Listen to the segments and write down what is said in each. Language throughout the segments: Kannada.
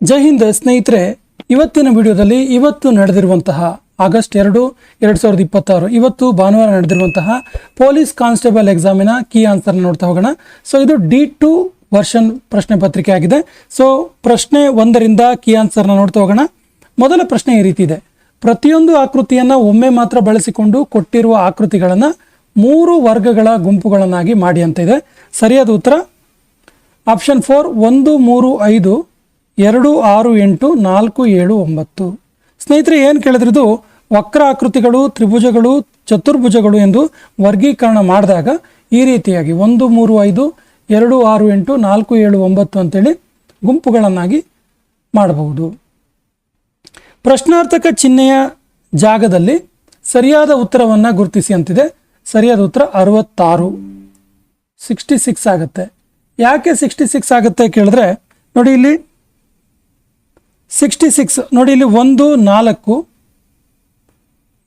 ಜೈ ಹಿಂದ್ ಸ್ನೇಹಿತರೆ, ಇವತ್ತಿನ ವಿಡಿಯೋದಲ್ಲಿ ಇವತ್ತು ನಡೆದಿರುವಂತಹ ಆಗಸ್ಟ್ 2, 2026 ಇವತ್ತು ಭಾನುವಾರ ನಡೆದಿರುವಂತಹ ಪೊಲೀಸ್ ಕಾನ್ಸ್ಟೇಬಲ್ ಎಕ್ಸಾಮಿನ ಕೀ ಆನ್ಸರ್ ನೋಡ್ತಾ ಹೋಗೋಣ. ಸೊ ಇದು D2 ವರ್ಷನ್ ಪ್ರಶ್ನೆ ಪತ್ರಿಕೆ ಆಗಿದೆ. ಸೊ ಪ್ರಶ್ನೆ 1ರಿಂದ ಕೀ ಆನ್ಸರ್ನ ನೋಡ್ತಾ ಹೋಗೋಣ. ಮೊದಲ ಪ್ರಶ್ನೆ ಈ ರೀತಿ ಇದೆ: ಪ್ರತಿಯೊಂದು ಆಕೃತಿಯನ್ನು ಒಮ್ಮೆ ಮಾತ್ರ ಬಳಸಿಕೊಂಡು ಕೊಟ್ಟಿರುವ ಆಕೃತಿಗಳನ್ನು 3 ವರ್ಗಗಳ ಗುಂಪುಗಳನ್ನಾಗಿ ಮಾಡಿ ಅಂತ ಇದೆ. ಸರಿಯಾದ ಉತ್ತರ ಆಪ್ಷನ್ 4 1 3 5 2 6 8 4 7 9. ಸ್ನೇಹಿತರೆ, ಏನು ಕೇಳಿದ್ರಿದು ವಕ್ರ ಆಕೃತಿಗಳು, ತ್ರಿಭುಜಗಳು, ಚತುರ್ಭುಜಗಳು ಎಂದು ವರ್ಗೀಕರಣ ಮಾಡಿದಾಗ ಈ ರೀತಿಯಾಗಿ 1 3 5 2 6 8 4 7 9 ಅಂತೇಳಿ ಗುಂಪುಗಳನ್ನಾಗಿ ಮಾಡಬಹುದು. ಪ್ರಶ್ನಾರ್ಥಕ ಚಿಹ್ನೆಯ ಜಾಗದಲ್ಲಿ ಸರಿಯಾದ ಉತ್ತರವನ್ನು ಗುರುತಿಸಿ ಅಂತಿದೆ. ಸರಿಯಾದ ಉತ್ತರ 66, 66 ಆಗುತ್ತೆ. ಯಾಕೆ 66 ಆಗುತ್ತೆ ಕೇಳಿದ್ರೆ ನೋಡಿ, ಇಲ್ಲಿ 66 ನೋಡಿ, ಇಲ್ಲಿ 1 4,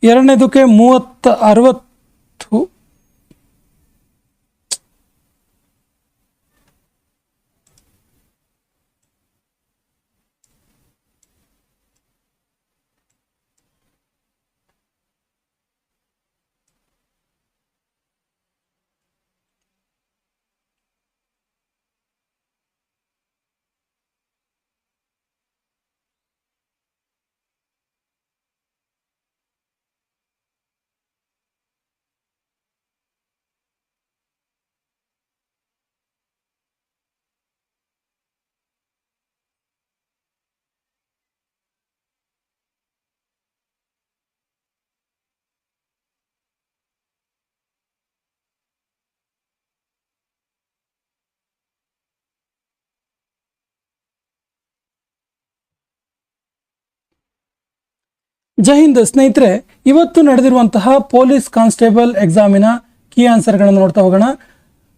ಎರಡನೇದಕ್ಕೆ 30 60, ಜೈ ಹಿಂದ್ ಸ್ನೇಹಿತರೆ, ಇವತ್ತು ನಡೆದಿರುವಂತಹ ಪೊಲೀಸ್ ಕಾನ್ಸ್ಟೇಬಲ್ ಎಕ್ಸಾಮಿನ ಕೀ ಆನ್ಸರ್ಗಳನ್ನು ನೋಡ್ತಾ ಹೋಗೋಣ.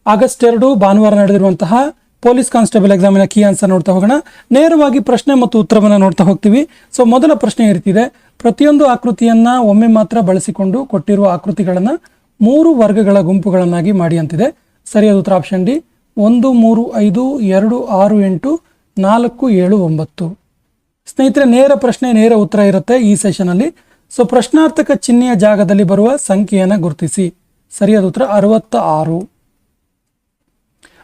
ಆಗಸ್ಟ್ 2 ಭಾನುವಾರ ನಡೆದಿರುವಂತಹ ಪೊಲೀಸ್ ಕಾನ್ಸ್ಟೇಬಲ್ ಎಕ್ಸಾಮಿನ ಕೀ ಆನ್ಸರ್ ನೋಡ್ತಾ ಹೋಗೋಣ. ನೇರವಾಗಿ ಪ್ರಶ್ನೆ ಮತ್ತು ಉತ್ತರವನ್ನು ನೋಡ್ತಾ ಹೋಗ್ತೀವಿ. ಸೊ ಮೊದಲ ಪ್ರಶ್ನೆ ಇರ್ತಿದೆ: ಪ್ರತಿಯೊಂದು ಆಕೃತಿಯನ್ನು ಒಮ್ಮೆ ಮಾತ್ರ ಬಳಸಿಕೊಂಡು ಕೊಟ್ಟಿರುವ ಆಕೃತಿಗಳನ್ನು 3 ವರ್ಗಗಳ ಗುಂಪುಗಳನ್ನಾಗಿ ಮಾಡಿ ಅಂತಿದೆ. ಸರಿಯಾದ ಉತ್ತರ ಆಪ್ಷನ್ ಡಿ 1 3 5 2 6 8 4 7 9. ಸ್ನೇಹಿತರೆ, ನೇರ ಪ್ರಶ್ನೆ ನೇರ ಉತ್ತರ ಇರುತ್ತೆ ಈ ಸೆಷನಲ್ಲಿ. ಸೊ ಪ್ರಶ್ನಾರ್ಥಕ ಚಿಹ್ನೆಯ ಜಾಗದಲ್ಲಿ ಬರುವ ಸಂಖ್ಯೆಯನ್ನು ಗುರುತಿಸಿ. ಸರಿಯಾದ ಉತ್ತರ 66.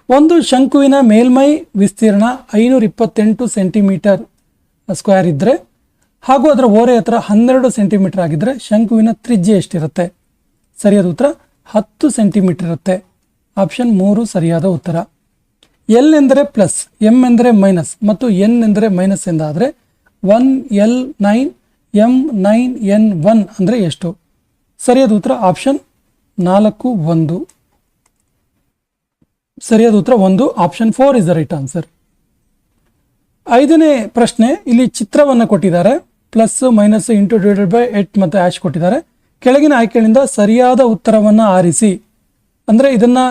ಒಂದು ಶಂಕುವಿನ ಮೇಲ್ಮೈ ವಿಸ್ತೀರ್ಣ 528 ಸೆಂಟಿಮೀಟರ್ ಸ್ಕ್ವೇರ್ ಇದ್ದರೆ ಹಾಗೂ ಅದರ ಓರೆ ಹತ್ರ 12 ಸೆಂಟಿಮೀಟರ್ ಆಗಿದ್ದರೆ ಶಂಕುವಿನ ತ್ರಿಜ್ಯ ಎಷ್ಟಿರುತ್ತೆ? ಸರಿಯಾದ ಉತ್ತರ 10 ಸೆಂಟಿಮೀಟರ್ ಇರುತ್ತೆ. ಆಪ್ಷನ್ 3 ಸರಿಯಾದ ಉತ್ತರ. ಎಲ್ ಎಂದರೆ ಪ್ಲಸ್, ಎಂ ಎಂದರೆ ಮೈನಸ್ ಮತ್ತು ಎನ್ ಎಂದರೆ ಮೈನಸ್ ಎಂದಾದರೆ 1L9 M9N1 ಅಂದರೆ ಎಷ್ಟು? ಸರಿಯಾದ ಉತ್ತರ ಆಪ್ಷನ್ 4 1. ಸರಿಯಾದ ಉತ್ತರ 1. Option 4 is the right answer. 5ನೇ ಪ್ರಶ್ನೆ, ಇಲ್ಲಿ ಚಿತ್ರವನ್ನು ಕೊಟ್ಟಿದ್ದಾರೆ. Plus minus into divided by 8 ಮತ್ತು ಆಶ್ ಕೊಟ್ಟಿದ್ದಾರೆ. ಕೆಳಗಿನ ಆಯ್ಕೆಗಳಿಂದ ಸರಿಯಾದ ಉತ್ತರವನ್ನು ಆರಿಸಿ. ಅಂದರೆ ಇದನ್ನು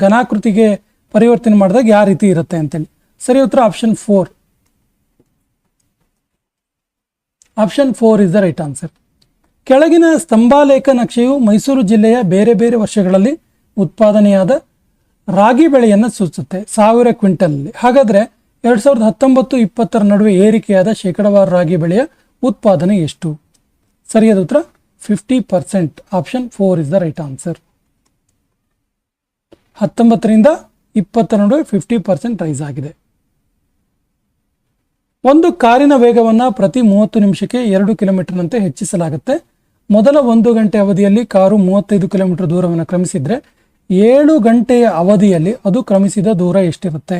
ಘನಾಕೃತಿಗೆ ಪರಿವರ್ತನೆ ಮಾಡಿದಾಗ ಯಾವ ರೀತಿ ಇರುತ್ತೆ ಅಂತೇಳಿ. ಸರಿ ಉತ್ತರ option 4. Option 4 is the right answer. ಕೆಳಗಿನ ಸ್ತಂಭಾಲೇಖ ನಕ್ಷೆಯು ಮೈಸೂರು ಜಿಲ್ಲೆಯ ಬೇರೆ ಬೇರೆ ವರ್ಷಗಳಲ್ಲಿ ಉತ್ಪಾದನೆಯಾದ ರಾಗಿ ಬೆಳೆಯನ್ನು ಸೂಚಿಸುತ್ತೆ 1000 ಕ್ವಿಂಟಲಲ್ಲಿ. ಹಾಗಾದರೆ 2019-20 ನಡುವೆ ಏರಿಕೆಯಾದ ಶೇಕಡಾವಾರು ರಾಗಿ ಬೆಳೆಯ ಉತ್ಪಾದನೆ ಎಷ್ಟು? ಸರಿಯಾದ ಉತ್ತರ 50%. Option 4 is the right answer. 19ರಿಂದ 20 ನಡುವೆ 50% ರೈಸ್ ಆಗಿದೆ. ಒಂದು ಕಾರಿನ ವೇಗವನ್ನು ಪ್ರತಿ 30 ನಿಮಿಷಕ್ಕೆ 2 ಕಿಲೋಮೀಟರ್ನಂತೆ ಹೆಚ್ಚಿಸಲಾಗುತ್ತೆ. ಮೊದಲ 1 ಗಂಟೆ ಅವಧಿಯಲ್ಲಿ ಕಾರು 35 ಕಿಲೋಮೀಟರ್ ದೂರವನ್ನು ಕ್ರಮಿಸಿದರೆ 7 ಗಂಟೆಯ ಅವಧಿಯಲ್ಲಿ ಅದು ಕ್ರಮಿಸಿದ ದೂರ ಎಷ್ಟಿರುತ್ತೆ?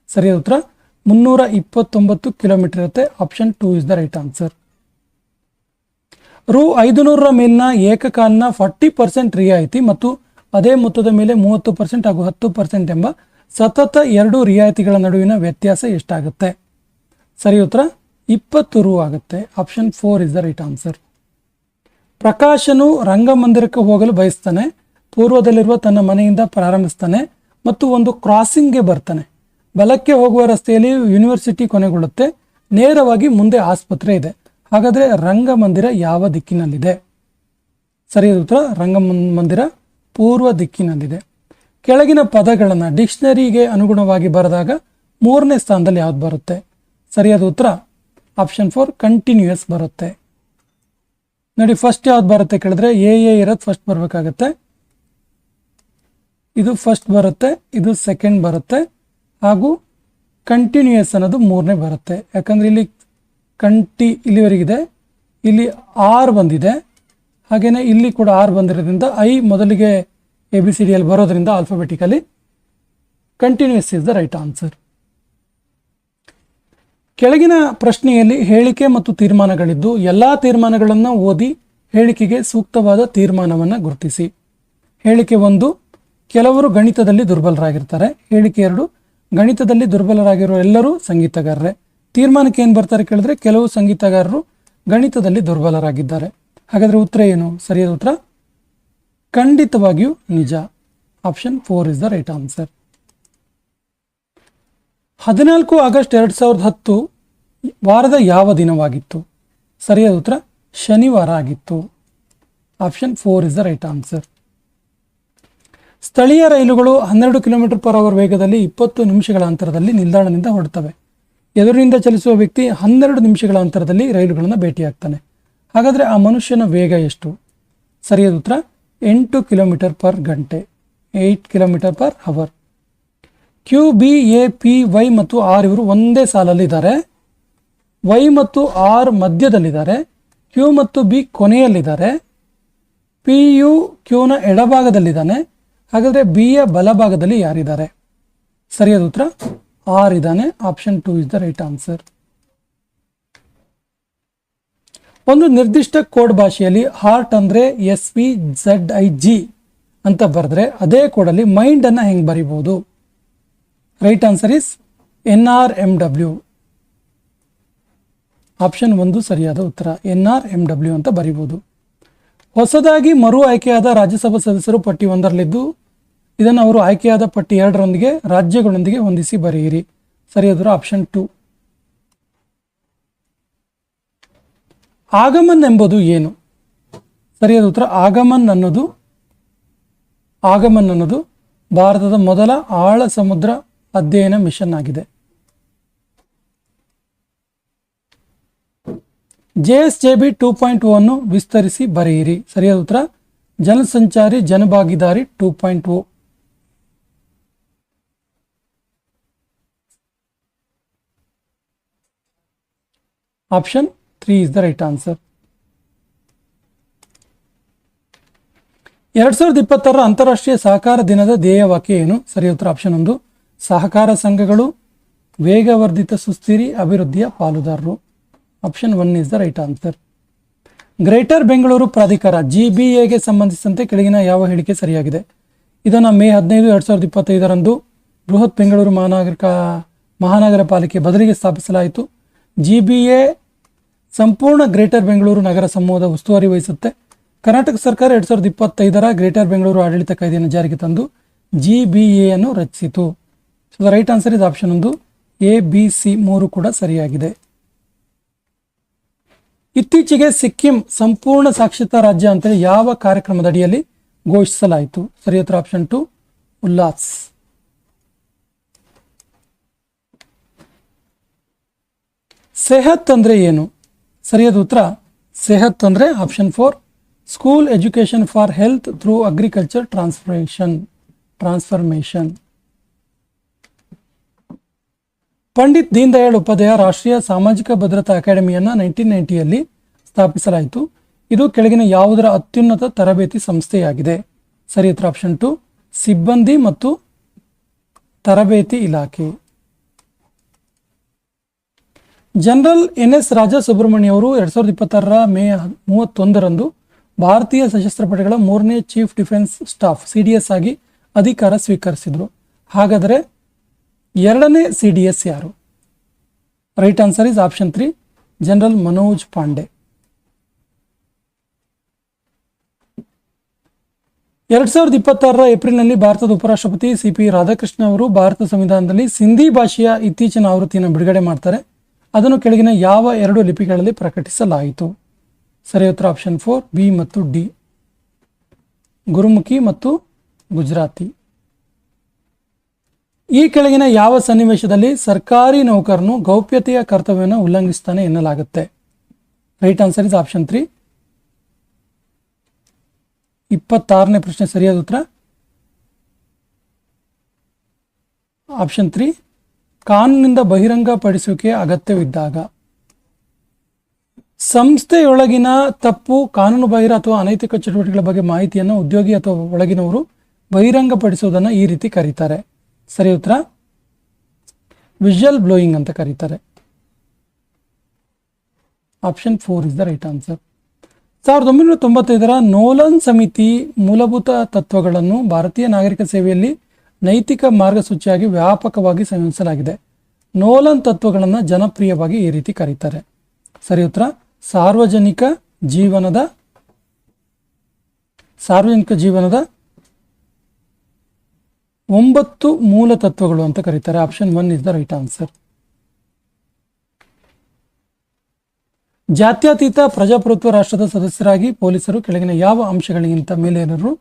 ಸರಿಯಾದ ಉತ್ತರ 329 ಕಿಲೋಮೀಟರ್ ಇರುತ್ತೆ. Option 2 is the right answer. ರು 500 ಮೇಲಿನ ಏಕಕಾಲಿನ 40% ರಿಯಾಯಿತಿ ಮತ್ತು ಅದೇ ಮೊತ್ತದ ಮೇಲೆ 30% ಹಾಗೂ 10% ಎಂಬ ಸತತ 2 ರಿಯಾಯಿತಿಗಳ ನಡುವಿನ ವ್ಯತ್ಯಾಸ ಎಷ್ಟಾಗುತ್ತೆ? ಸರಿ ಉತ್ತರ 20 ರು ಆಗುತ್ತೆ. Option 4 is the right answer. ಪ್ರಕಾಶನು ರಂಗಮಂದಿರಕ್ಕೆ ಹೋಗಲು ಬಯಸ್ತಾನೆ. ಪೂರ್ವದಲ್ಲಿರುವ ತನ್ನ ಮನೆಯಿಂದ ಪ್ರಾರಂಭಿಸ್ತಾನೆ ಮತ್ತು ಒಂದು ಕ್ರಾಸಿಂಗ್ಗೆ ಬರ್ತಾನೆ. ಬಲಕ್ಕೆ ಹೋಗುವ ರಸ್ತೆಯಲ್ಲಿ ಯೂನಿವರ್ಸಿಟಿ ಕೊನೆಗೊಳ್ಳುತ್ತೆ. ನೇರವಾಗಿ ಮುಂದೆ ಆಸ್ಪತ್ರೆ ಇದೆ. ಹಾಗಾದರೆ ರಂಗಮಂದಿರ ಯಾವ ದಿಕ್ಕಿನಲ್ಲಿದೆ? ಸರಿಯಾದ ಉತ್ತರ ರಂಗಮಂದಿರ ಪೂರ್ವ ದಿಕ್ಕಿನಲ್ಲಿದೆ. ಕೆಳಗಿನ ಪದಗಳನ್ನು ಡಿಕ್ಷನರಿಗೆ ಅನುಗುಣವಾಗಿ ಬರೆದಾಗ 3ನೇ ಸ್ಥಾನದಲ್ಲಿ ಯಾವ್ದು ಬರುತ್ತೆ? ಸರಿಯಾದ ಉತ್ತರ ಆಪ್ಷನ್ 4 ಕಂಟಿನ್ಯೂಯಸ್ ಬರುತ್ತೆ. ನೋಡಿ ಫಸ್ಟ್ ಯಾವ್ದು ಬರುತ್ತೆ ಕೇಳಿದ್ರೆ ಎ ಇರೋದು ಫಸ್ಟ್ ಬರಬೇಕಾಗತ್ತೆ. ಇದು ಫಸ್ಟ್ ಬರುತ್ತೆ, ಇದು ಸೆಕೆಂಡ್ ಬರುತ್ತೆ, ಹಾಗೂ ಕಂಟಿನ್ಯೂಯಸ್ ಅನ್ನೋದು ಮೂರನೇ ಬರುತ್ತೆ. ಯಾಕಂದ್ರೆ ಇಲ್ಲಿ ಇಲ್ಲಿವರೆಗಿದೆ, ಇಲ್ಲಿ ಆರ್ ಬಂದಿದೆ, ಹಾಗೇನೆ ಇಲ್ಲಿ ಕೂಡ ಆರ್ ಬಂದಿರೋದ್ರಿಂದ ಐ ಮೊದಲಿಗೆ ABCD ಅಲ್ಲಿ ಬರೋದ್ರಿಂದ alphabetically continuous is the right answer. ಕೆಳಗಿನ ಪ್ರಶ್ನೆಯಲ್ಲಿ ಹೇಳಿಕೆ ಮತ್ತು ತೀರ್ಮಾನಗಳಿದ್ದು ಎಲ್ಲಾ ತೀರ್ಮಾನಗಳನ್ನು ಓದಿ ಹೇಳಿಕೆಗೆ ಸೂಕ್ತವಾದ ತೀರ್ಮಾನವನ್ನು ಗುರುತಿಸಿ. ಹೇಳಿಕೆ 1, ಕೆಲವರು ಗಣಿತದಲ್ಲಿ ದುರ್ಬಲರಾಗಿರ್ತಾರೆ. ಹೇಳಿಕೆ 2, ಗಣಿತದಲ್ಲಿ ದುರ್ಬಲರಾಗಿರುವ ಎಲ್ಲರೂ ಸಂಗೀತಗಾರರೇ. ತೀರ್ಮಾನಕ್ಕೆ ಏನು ಬರ್ತಾರೆ ಕೇಳಿದ್ರೆ ಕೆಲವು ಸಂಗೀತಗಾರರು ಗಣಿತದಲ್ಲಿ ದುರ್ಬಲರಾಗಿದ್ದಾರೆ. ಹಾಗಾದ್ರೆ ಉತ್ತರ ಏನು? ಸರಿಯಾದ ಉತ್ತರ ಖಂಡಿತವಾಗಿಯೂ ನಿಜ. Option 4 is the right answer. 14 August 2010 ವಾರದ ಯಾವ ದಿನವಾಗಿತ್ತು? ಸರಿಯಾದ ಉತ್ತರ ಶನಿವಾರ ಆಗಿತ್ತು. Option 4 is the right answer. ಸ್ಥಳೀಯ ರೈಲುಗಳು 12 km/h ವೇಗದಲ್ಲಿ 20 ನಿಮಿಷಗಳ ಅಂತರದಲ್ಲಿ ನಿಲ್ದಾಣದಿಂದ ಹೊರಡ್ತವೆ. ಎದುರಿನಿಂದ ಚಲಿಸುವ ವ್ಯಕ್ತಿ 12 ನಿಮಿಷಗಳ ಅಂತರದಲ್ಲಿ ರೈಲುಗಳನ್ನು ಭೇಟಿಯಾಗ್ತಾನೆ. ಹಾಗಾದರೆ ಆ ಮನುಷ್ಯನ ವೇಗ ಎಷ್ಟು? ಸರಿಯಾದ ಉತ್ತರ 8 km/ಗಂಟೆ, 8 km/h. Q, B, A, P, Y ಮತ್ತು R ಇವರು ಒಂದೇ ಸಾಲಲ್ಲಿದ್ದಾರೆ. Y ಮತ್ತು R ಮಧ್ಯದಲ್ಲಿದ್ದಾರೆ. Q ಮತ್ತು B ಕೊನೆಯಲ್ಲಿದ್ದಾರೆ. P ಯು Qನ ಎಡಭಾಗದಲ್ಲಿದ್ದಾನೆ. ಹಾಗಾದರೆ B ಯ ಬಲಭಾಗದಲ್ಲಿ ಯಾರಿದ್ದಾರೆ? ಸರಿಯಾದ ಉತ್ತರ R ಇದ್ದಾನೆ. Option 2 is the right answer. ಒಂದು ನಿರ್ದಿಷ್ಟ ಕೋಡ್ ಭಾಷೆಯಲ್ಲಿ ಹಾರ್ಟ್ ಅಂದರೆ SVZIG ಅಂತ ಬರೆದ್ರೆ ಅದೇ ಕೋಡಲ್ಲಿ ಮೈಂಡ್ ಅನ್ನ ಹೆಂಗೆ ಬರಿಬಹುದು? Right answer is NRMW. Option 1 ಸರಿಯಾದ ಉತ್ತರ, NRMW ಅಂತ ಬರಿಬಹುದು. ಹೊಸದಾಗಿ ಮರು ಆಯ್ಕೆಯಾದ ರಾಜ್ಯಸಭಾ ಸದಸ್ಯರು ಪಟ್ಟಿ 1ರಲ್ಲಿದ್ದು ಇದನ್ನು ಅವರು ಆಯ್ಕೆಯಾದ ಪಟ್ಟಿ 2ರೊಂದಿಗೆ ರಾಜ್ಯಗಳೊಂದಿಗೆ ಹೊಂದಿಸಿ ಬರೆಯಿರಿ. ಸರಿಯಾದ ಆಪ್ಷನ್ 2. ಆಗಮನ್ ಎಂಬುದು ಏನು? ಸರಿಯಾದ ಉತ್ತರ ಆಗಮನ್ ಅನ್ನೋದು ಭಾರತದ ಮೊದಲ ಆಳ ಸಮುದ್ರ ಅಧ್ಯಯನ ಮಿಷನ್ ಆಗಿದೆ. JSJB 2.0 ಅನ್ನು ವಿಸ್ತರಿಸಿ ಬರೆಯಿರಿ. ಸರಿಯಾದ ಉತ್ತರ ಜನಸಂಚಾರಿ ಜನಭಾಗಿದಾರಿ 2.0. Option 3 is the right answer. 2026ರ ಅಂತಾರಾಷ್ಟ್ರೀಯ ಸಹಕಾರ ದಿನದ ಧ್ಯೇಯವಾಕ್ಯ ಏನು? ಸರಿಯಾದ ಉತ್ತರ ಆಪ್ಷನ್ 1 ಸಹಕಾರ ಸಂಘಗಳು ವೇಗವರ್ಧಿತ ಸುಸ್ಥಿರ ಅಭಿವೃದ್ಧಿಯ ಪಾಲುದಾರರು. Option 1 is the right answer. Greater Bengaluru ಪ್ರಾಧಿಕಾರ GBAಗೆ ಸಂಬಂಧಿಸಿದಂತೆ ಕೆಳಗಿನ ಯಾವ ಹೇಳಿಕೆ ಸರಿಯಾಗಿದೆ? ಇದನ್ನು ಮೇ 15, 2025ರಂದು ಬೃಹತ್ ಬೆಂಗಳೂರು ಮಹಾನಗರ ಪಾಲಿಕೆ ಬದಲಿಗೆ ಸ್ಥಾಪಿಸಲಾಯಿತು. GBA ಸಂಪೂರ್ಣ ಗ್ರೇಟರ್ ಬೆಂಗಳೂರು ನಗರ ಸಮೂಹದ ಉಸ್ತುವಾರಿ ವಹಿಸುತ್ತೆ. ಕರ್ನಾಟಕ ಸರ್ಕಾರ 2025ರ ಗ್ರೇಟರ್ ಬೆಂಗಳೂರು ಆಡಳಿತ ಕಾಯ್ದೆಯನ್ನು ಜಾರಿಗೆ ತಂದು GBA ಅನ್ನು ರಚಿಸಿತು. So the right answer is option 1 A, B, C 3 ಕೂಡ ಸರಿಯಾಗಿದೆ. ಇತ್ತೀಚೆಗೆ ಸಿಕ್ಕಿಂ ಸಂಪೂರ್ಣ ಸಾಕ್ಷರತಾ ರಾಜ್ಯ ಅಂತೇಳಿ ಯಾವ ಕಾರ್ಯಕ್ರಮದ ಅಡಿಯಲ್ಲಿ ಘೋಷಿಸಲಾಯಿತು? ಸರಿಯಾದ ಉತ್ತರ ಆಪ್ಷನ್ 2 ಉಲ್ಲಾಸ್. ಸೆಹತ್ ಅಂದ್ರೆ ಏನು? ಸರಿಯಾದ ಉತ್ತರ ಸೆಹತ್ ಅಂದ್ರೆ option 4 school education for health through agriculture transformation. Pandit Deen Dayal Upadhyaya ರಾಷ್ಟ್ರೀಯ ಸಾಮಾಜಿಕ ಭದ್ರತಾ ಅಕಾಡೆಮಿಯನ್ನು 1990ಯಲ್ಲಿ ಸ್ಥಾಪಿಸಲಾಯಿತು. ಇದು ಕೆಳಗಿನ ಯಾವುದರ ಅತ್ಯುನ್ನತ ತರಬೇತಿ ಸಂಸ್ಥೆಯಾಗಿದೆ? ಸರಿಯಾದ ಉತ್ತರ ಆಪ್ಷನ್ 2 ಸಿಬ್ಬಂದಿ ಮತ್ತು ತರಬೇತಿ ಇಲಾಖೆ. ಜನರಲ್ NS ರಾಜಾ ಸುಬ್ರಹ್ಮಣ್ಯ ಅವರು 2026ರ ಮೇ 31ರಂದು ಭಾರತೀಯ ಸಶಸ್ತ್ರ ಪಡೆಗಳ 3ನೇ ಚೀಫ್ ಡಿಫೆನ್ಸ್ ಸ್ಟಾಫ್ CDS ಆಗಿ ಅಧಿಕಾರ ಸ್ವೀಕರಿಸಿದರು. ಹಾಗಾದರೆ 2ನೇ CDS ಯಾರು? Right answer is option 3 general Manoj Pande. 2026ರ ಏಪ್ರಿಲ್ನಲ್ಲಿ ಭಾರತದ ಉಪರಾಷ್ಟ್ರಪತಿ CP ರಾಧಾಕೃಷ್ಣ ಅವರು ಭಾರತ ಸಂವಿಧಾನದಲ್ಲಿ ಸಿಂಧಿ ಭಾಷೆಯ ಇತ್ತೀಚಿನ ಆವೃತ್ತಿಯನ್ನು ಬಿಡುಗಡೆ ಮಾಡ್ತಾರೆ. ಅದನ್ನು ಕೆಳಗಿನ ಯಾವ 2 ಲಿಪಿಗಳಲ್ಲಿ ಪ್ರಕಟಿಸಲಾಯಿತು? ಸರಿಯಾದ ಉತ್ತರ ಆಪ್ಷನ್ 4 B ಮತ್ತು D ಗುರುಮುಖಿ ಮತ್ತು ಗುಜರಾತಿ. ಈ ಕೆಳಗಿನ ಯಾವ ಸನ್ನಿವೇಶದಲ್ಲಿ ಸರ್ಕಾರಿ ನೌಕರನು ಗೌಪ್ಯತೆಯ ಕರ್ತವ್ಯವನ್ನು ಉಲ್ಲಂಘಿಸ್ತಾನೆ ಎನ್ನಲಾಗುತ್ತೆ? Right answer is option 3. 26ನೇ ಪ್ರಶ್ನೆ ಸರಿಯಾದ ಉತ್ತರ ಆಪ್ಷನ್ 3. ಕಾನೂನಿನಿಂದ ಬಹಿರಂಗಪಡಿಸುವಿಕೆ ಅಗತ್ಯವಿದ್ದಾಗ. ಸಂಸ್ಥೆಯೊಳಗಿನ ತಪ್ಪು, ಕಾನೂನು ಬಾಹಿರ ಅಥವಾ ಅನೈತಿಕ ಚಟುವಟಿಕೆಗಳ ಬಗ್ಗೆ ಮಾಹಿತಿಯನ್ನು ಉದ್ಯೋಗಿ ಅಥವಾ ಒಳಗಿನವರು ಬಹಿರಂಗಪಡಿಸುವುದನ್ನು ಈ ರೀತಿ ಕರೀತಾರೆ. ಸರಿ ಉತ್ತರ ವಿಷಲ್ ಬ್ಲೋಯಿಂಗ್ ಅಂತ ಕರೀತಾರೆ. Option 4 is the right answer. 1995ರ ನೋಲನ್ ಸಮಿತಿ ಮೂಲಭೂತ ತತ್ವಗಳನ್ನು ಭಾರತೀಯ ನಾಗರಿಕ ಸೇವೆಯಲ್ಲಿ ನೈತಿಕ ಮಾರ್ಗಸೂಚಿಯಾಗಿ ವ್ಯಾಪಕವಾಗಿ ಸಂಯೋಜಿಸಲಾಗಿದೆ. ನೋಲನ್ ತತ್ವಗಳನ್ನು ಜನಪ್ರಿಯವಾಗಿ ಈ ರೀತಿ ಕರೀತಾರೆ. ಸರಿ ಉತ್ತರ ಸಾರ್ವಜನಿಕ ಜೀವನದ 9 ಮೂಲ ತತ್ವಗಳು ಅಂತ ಕರೀತಾರೆ. Option 1 is the right answer. ಜಾತ್ಯತೀತ ಪ್ರಜಾಪ್ರಭುತ್ವ ರಾಷ್ಟ್ರದ ಸದಸ್ಯರಾಗಿ ಪೊಲೀಸರು ಕೆಳಗಿನ ಯಾವ ಅಂಶಗಳಿಗಿಂತ ಮೇಲೇರಲು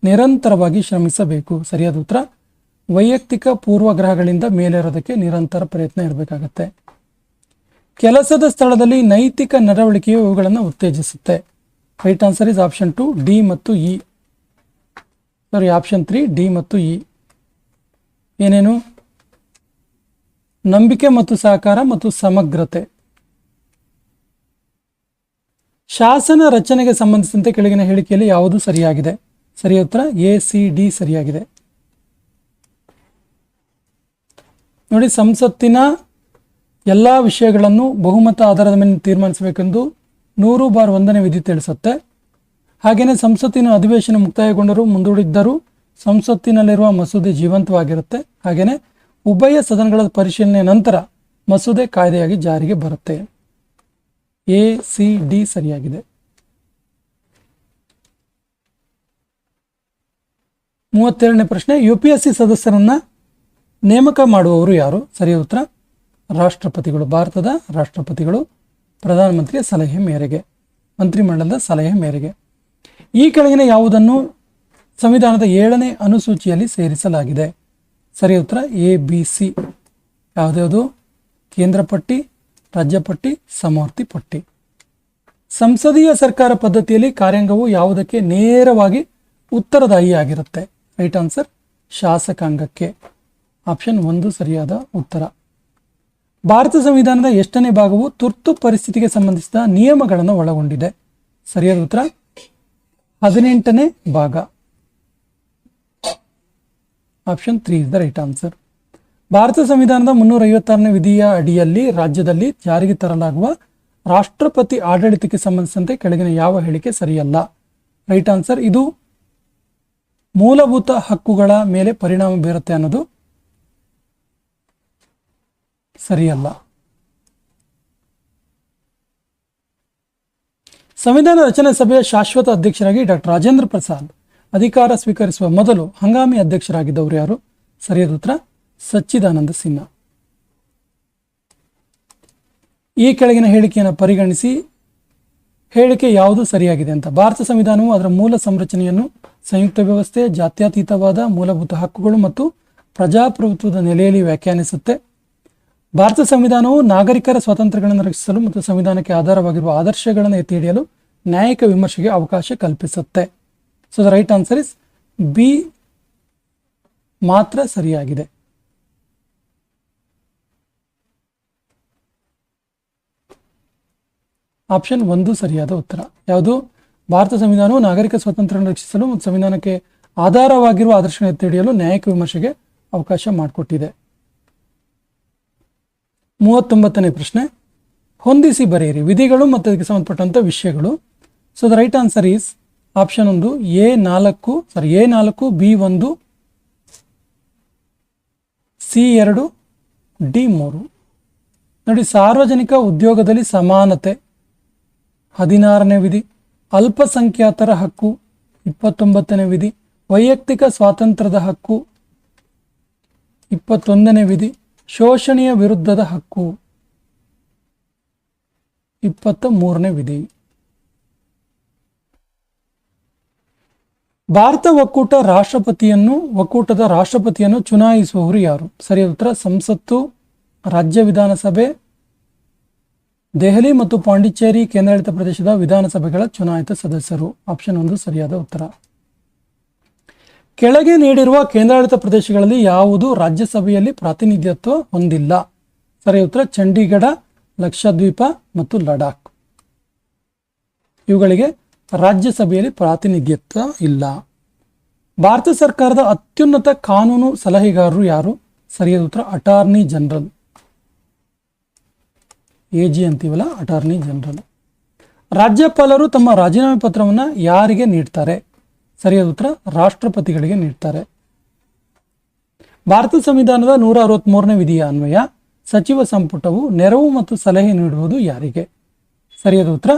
ನಿರಂತರವಾಗಿ ಶ್ರಮಿಸಬೇಕು? ಸರಿಯಾದ ಉತ್ತರ ವೈಯಕ್ತಿಕ ಪೂರ್ವಗ್ರಹಗಳಿಂದ ಮೇಲೇರೋದಕ್ಕೆ ನಿರಂತರ ಪ್ರಯತ್ನ ಇರಬೇಕಾಗತ್ತೆ. ಕೆಲಸದ ಸ್ಥಳದಲ್ಲಿ ನೈತಿಕ ನಡವಳಿಕೆಯು ಇವುಗಳನ್ನು ಉತ್ತೇಜಿಸುತ್ತೆ. Right answer is option 2 D ಮತ್ತು ಇ. ಸಾರಿ ಆಪ್ಷನ್ 3 ಡಿ ಮತ್ತು ಇ. ಏನೇನು? ನಂಬಿಕೆ ಮತ್ತು ಸಹಕಾರ ಮತ್ತು ಸಮಗ್ರತೆ. ಶಾಸನ ರಚನೆಗೆ ಸಂಬಂಧಿಸಿದಂತೆ ಕೆಳಗಿನ ಹೇಳಿಕೆಯಲ್ಲಿ ಯಾವುದು ಸರಿಯಾಗಿದೆ? ಸರಿಯಾದ ಉತ್ತರ ಎ ಸಿ ಡಿ ಸರಿಯಾಗಿದೆ. ನೋಡಿ, ಸಂಸತ್ತಿನ ಎಲ್ಲ ವಿಷಯಗಳನ್ನು ಬಹುಮತ ಆಧಾರದ ಮೇಲೆ ತೀರ್ಮಾನಿಸಬೇಕೆಂದು 100/1ನೇ ವಿಧಿ ತಿಳಿಸುತ್ತೆ. ಹಾಗೆಯೇ ಸಂಸತ್ತಿನ ಅಧಿವೇಶನ ಮುಕ್ತಾಯಗೊಂಡರೂ ಮುಂದೂಡಿದ್ದರೂ ಸಂಸತ್ತಿನಲ್ಲಿರುವ ಮಸೂದೆ ಜೀವಂತವಾಗಿರುತ್ತೆ. ಹಾಗೆಯೇ ಉಭಯ ಸದನಗಳ ಪರಿಶೀಲನೆ ನಂತರ ಮಸೂದೆ ಕಾಯ್ದೆಯಾಗಿ ಜಾರಿಗೆ ಬರುತ್ತೆ. ಎ ಸಿ ಡಿ ಸರಿಯಾಗಿದೆ. 32ನೇ ಪ್ರಶ್ನೆ, UPSC ಸದಸ್ಯರನ್ನ ನೇಮಕ ಮಾಡುವವರು ಯಾರು? ಸರಿಯಾದ ಉತ್ತರ ರಾಷ್ಟ್ರಪತಿಗಳು. ಭಾರತದ ರಾಷ್ಟ್ರಪತಿಗಳು ಪ್ರಧಾನಮಂತ್ರಿಯ ಸಲಹೆ ಮೇರೆಗೆ, ಮಂತ್ರಿಮಂಡಲದ ಸಲಹೆ ಮೇರೆಗೆ. ಈ ಕೆಳಗಿನ ಯಾವುದನ್ನು ಸಂವಿಧಾನದ 7ನೇ ಅನುಸೂಚಿಯಲ್ಲಿ ಸೇರಿಸಲಾಗಿದೆ? ಸರಿಯಾದ ಉತ್ತರ ಎ ಬಿ ಸಿ. ಯಾವುದ್ಯಾವುದು? ಕೇಂದ್ರ ಪಟ್ಟಿ, ರಾಜ್ಯ ಪಟ್ಟಿ, ಸಮವರ್ತಿ ಪಟ್ಟಿ. ಸಂಸದೀಯ ಸರ್ಕಾರ ಪದ್ಧತಿಯಲ್ಲಿ ಕಾರ್ಯಾಂಗವು ಯಾವುದಕ್ಕೆ ನೇರವಾಗಿ ಉತ್ತರದಾಯಿಯಾಗಿರುತ್ತೆ? ರೈಟ್ ಆನ್ಸರ್ ಶಾಸಕಾಂಗಕ್ಕೆ. ಆಪ್ಷನ್ 1 ಸರಿಯಾದ ಉತ್ತರ. ಭಾರತ ಸಂವಿಧಾನದ ಎಷ್ಟನೇ ಭಾಗವು ತುರ್ತು ಪರಿಸ್ಥಿತಿಗೆ ಸಂಬಂಧಿಸಿದ ನಿಯಮಗಳನ್ನು ಒಳಗೊಂಡಿದೆ? ಸರಿಯಾದ ಉತ್ತರ 18ನೇ ಭಾಗ. Option 3 is the right answer. Bharat ಸಂವಿಧಾನದ 356ನೇ ವಿಧಿಯ ಅಡಿಯಲ್ಲಿ ರಾಜ್ಯದಲ್ಲಿ ಜಾರಿಗೆ ತರಲಾಗುವ ರಾಷ್ಟ್ರಪತಿ ಆಡಳಿತಕ್ಕೆ ಸಂಬಂಧಿಸಿದಂತೆ ಕೆಳಗಿನ ಯಾವ ಹೇಳಿಕೆ ಸರಿಯಲ್ಲ? ರೈಟ್ ಆನ್ಸರ್ ಇದು ಮೂಲಭೂತ ಹಕ್ಕುಗಳ ಮೇಲೆ ಪರಿಣಾಮ ಬೀರುತ್ತೆ ಅನ್ನೋದು ಸರಿಯಲ್ಲ. ಸಂವಿಧಾನ ರಚನಾ ಸಭೆಯ ಶಾಶ್ವತ ಅಧ್ಯಕ್ಷರಾಗಿ ಡಾಕ್ಟರ್ ರಾಜೇಂದ್ರ ಪ್ರಸಾದ್ ಅಧಿಕಾರ ಸ್ವೀಕರಿಸುವ ಮೊದಲು ಹಂಗಾಮಿ ಅಧ್ಯಕ್ಷರಾಗಿದ್ದವರು ಯಾರು? ಸರಿಯಾದ ಉತ್ತರ ಸಚ್ಚಿದಾನಂದ ಸಿನ್ಹಾ. ಈ ಕೆಳಗಿನ ಹೇಳಿಕೆಯನ್ನು ಪರಿಗಣಿಸಿ ಹೇಳಿಕೆ ಯಾವುದು ಸರಿಯಾಗಿದೆ ಅಂತ. ಭಾರತ ಸಂವಿಧಾನವು ಅದರ ಮೂಲ ಸಂರಚನೆಯನ್ನು ಸಂಯುಕ್ತ ವ್ಯವಸ್ಥೆ, ಜಾತ್ಯತೀತವಾದ, ಮೂಲಭೂತ ಹಕ್ಕುಗಳು ಮತ್ತು ಪ್ರಜಾಪ್ರಭುತ್ವದ ನೆಲೆಯಲ್ಲಿ ವ್ಯಾಖ್ಯಾನಿಸುತ್ತೆ. ಭಾರತ ಸಂವಿಧಾನವು ನಾಗರಿಕರ ಸ್ವಾತಂತ್ರ್ಯಗಳನ್ನು ರಕ್ಷಿಸಲು ಮತ್ತು ಸಂವಿಧಾನಕ್ಕೆ ಆಧಾರವಾಗಿರುವ ಆದರ್ಶಗಳನ್ನು ಎತ್ತಿ ಹಿಡಿಯಲು ನ್ಯಾಯಿಕ ವಿಮರ್ಶೆಗೆ ಅವಕಾಶ ಕಲ್ಪಿಸುತ್ತೆ. So the right answer is B ಮಾತ್ರ ಸರಿಯಾಗಿದೆ. ಆಪ್ಷನ್ 1 ಸರಿಯಾದ ಉತ್ತರ. ಯಾವುದು? ಭಾರತ ಸಂವಿಧಾನವು ನಾಗರಿಕ ಸ್ವಾತಂತ್ರ್ಯವನ್ನು ರಕ್ಷಿಸಲು ಮತ್ತು ಸಂವಿಧಾನಕ್ಕೆ ಆಧಾರವಾಗಿರುವ ಆದರ್ಶಗಳನ್ನು ಎತ್ತಿ ಹಿಡಿಯಲು ನ್ಯಾಯಿಕ ವಿಮರ್ಶೆಗೆ ಅವಕಾಶ ಮಾಡಿಕೊಟ್ಟಿದೆ. 39ನೇ ಪ್ರಶ್ನೆ, ಹೊಂದಿಸಿ ಬರೆಯಿರಿ ವಿಧಿಗಳು ಮತ್ತು ಅದಕ್ಕೆ ಸಂಬಂಧಪಟ್ಟಂಥ ವಿಷಯಗಳು. So the right answer is option 1 A4 B1 C2 D3. ನೋಡಿ, ಸಾರ್ವಜನಿಕ ಉದ್ಯೋಗದಲ್ಲಿ ಸಮಾನತೆ 16ನೇ ವಿಧಿ, ಅಲ್ಪಸಂಖ್ಯಾತರ ಹಕ್ಕು 29ನೇ ವಿಧಿ, ವೈಯಕ್ತಿಕ ಸ್ವಾತಂತ್ರ್ಯದ ಹಕ್ಕು 21ನೇ ವಿಧಿ, ಶೋಷಣೆಯ ವಿರುದ್ಧದ ಹಕ್ಕು 23ನೇ ವಿಧಿ. ಭಾರತ ಒಕ್ಕೂಟದ ರಾಷ್ಟ್ರಪತಿಯನ್ನು ಚುನಾಯಿಸುವವರು ಯಾರು? ಸರಿಯಾದ ಉತ್ತರ ಸಂಸತ್ತು, ರಾಜ್ಯ ವಿಧಾನಸಭೆ, ದೆಹಲಿ ಮತ್ತು ಪಾಂಡಿಚೇರಿ ಕೇಂದ್ರಾಡಳಿತ ಪ್ರದೇಶದ ವಿಧಾನಸಭೆಗಳ ಚುನಾಯಿತ ಸದಸ್ಯರು. ಆಪ್ಷನ್ 1 ಸರಿಯಾದ ಉತ್ತರ. ಕೆಳಗೆ ನೀಡಿರುವ ಕೇಂದ್ರಾಡಳಿತ ಪ್ರದೇಶಗಳಲ್ಲಿ ಯಾವುದು ರಾಜ್ಯಸಭೆಯಲ್ಲಿ ಪ್ರಾತಿನಿಧ್ಯತ್ವ ಹೊಂದಿಲ್ಲ? ಸರಿಯಾದ ಉತ್ತರ ಚಂಡೀಗಢ, ಲಕ್ಷದ್ವೀಪ ಮತ್ತು ಲಡಾಖ್. ಇವುಗಳಿಗೆ ರಾಜ್ಯಸಭೆಯಲ್ಲಿ ಪ್ರಾತಿನಿಧ್ಯತ್ವ ಇಲ್ಲ. ಭಾರತ ಸರ್ಕಾರದ ಅತ್ಯುನ್ನತ ಕಾನೂನು ಸಲಹೆಗಾರರು ಯಾರು? ಸರಿಯಾದ ಉತ್ತರ ಅಟಾರ್ನಿ ಜನರಲ್. AG ಅಂತೀವಲ್ಲ, ಅಟಾರ್ನಿ ಜನರಲ್. ರಾಜ್ಯಪಾಲರು ತಮ್ಮ ರಾಜೀನಾಮೆ ಪತ್ರವನ್ನು ಯಾರಿಗೆ ನೀಡ್ತಾರೆ? ಸರಿಯಾದ ಉತ್ತರ ರಾಷ್ಟ್ರಪತಿಗಳಿಗೆ ನೀಡ್ತಾರೆ. ಭಾರತ ಸಂವಿಧಾನದ 163ನೇ ವಿಧಿಯ ಅನ್ವಯ ಸಚಿವ ಸಂಪುಟವು ನೆರವು ಮತ್ತು ಸಲಹೆ ನೀಡುವುದು ಯಾರಿಗೆ? ಸರಿಯಾದ ಉತ್ತರ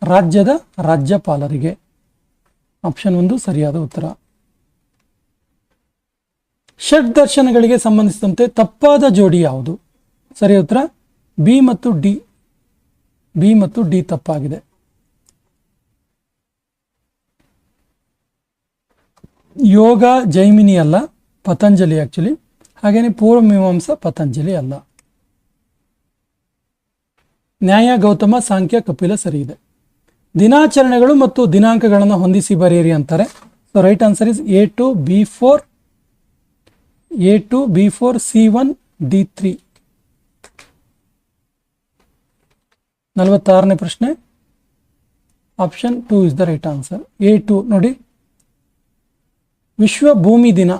ರಾಜ್ಯದ ರಾಜ್ಯಪಾಲರಿಗೆ. ಆಪ್ಷನ್ 1 ಸರಿಯಾದ ಉತ್ತರ. ಷಡ್ ದರ್ಶನಗಳಿಗೆ ಸಂಬಂಧಿಸಿದಂತೆ ತಪ್ಪಾದ ಜೋಡಿ ಯಾವುದು? ಸರಿಯಾದ ಉತ್ತರ ಬಿ ಮತ್ತು ಡಿ ತಪ್ಪಾಗಿದೆ. ಯೋಗ ಜೈಮಿನಿ ಅಲ್ಲ, ಪತಂಜಲಿ ಆಕ್ಚುಲಿ. ಹಾಗೇನೆ ಪೂರ್ವ ಮೀಮಾಂಸಾ ಪತಂಜಲಿ ಅಲ್ಲ. ನ್ಯಾಯ ಗೌತಮ, ಸಾಂಖ್ಯ, ಕಪಿಲ ಸರಿ ಇದೆ. ದಿನಾಚರಣೆಗಳು ಮತ್ತು ದಿನಾಂಕಗಳನ್ನು ಹೊಂದಿಸಿ ಬರೆಯಿರಿ ಅಂತಾರೆ. So right answer is A2 B4 C1 D3. 46ನೇ ಪ್ರಶ್ನೆ. Option 2 is the right answer. A2 ನೋಡಿ, ವಿಶ್ವ ಭೂಮಿ ದಿನ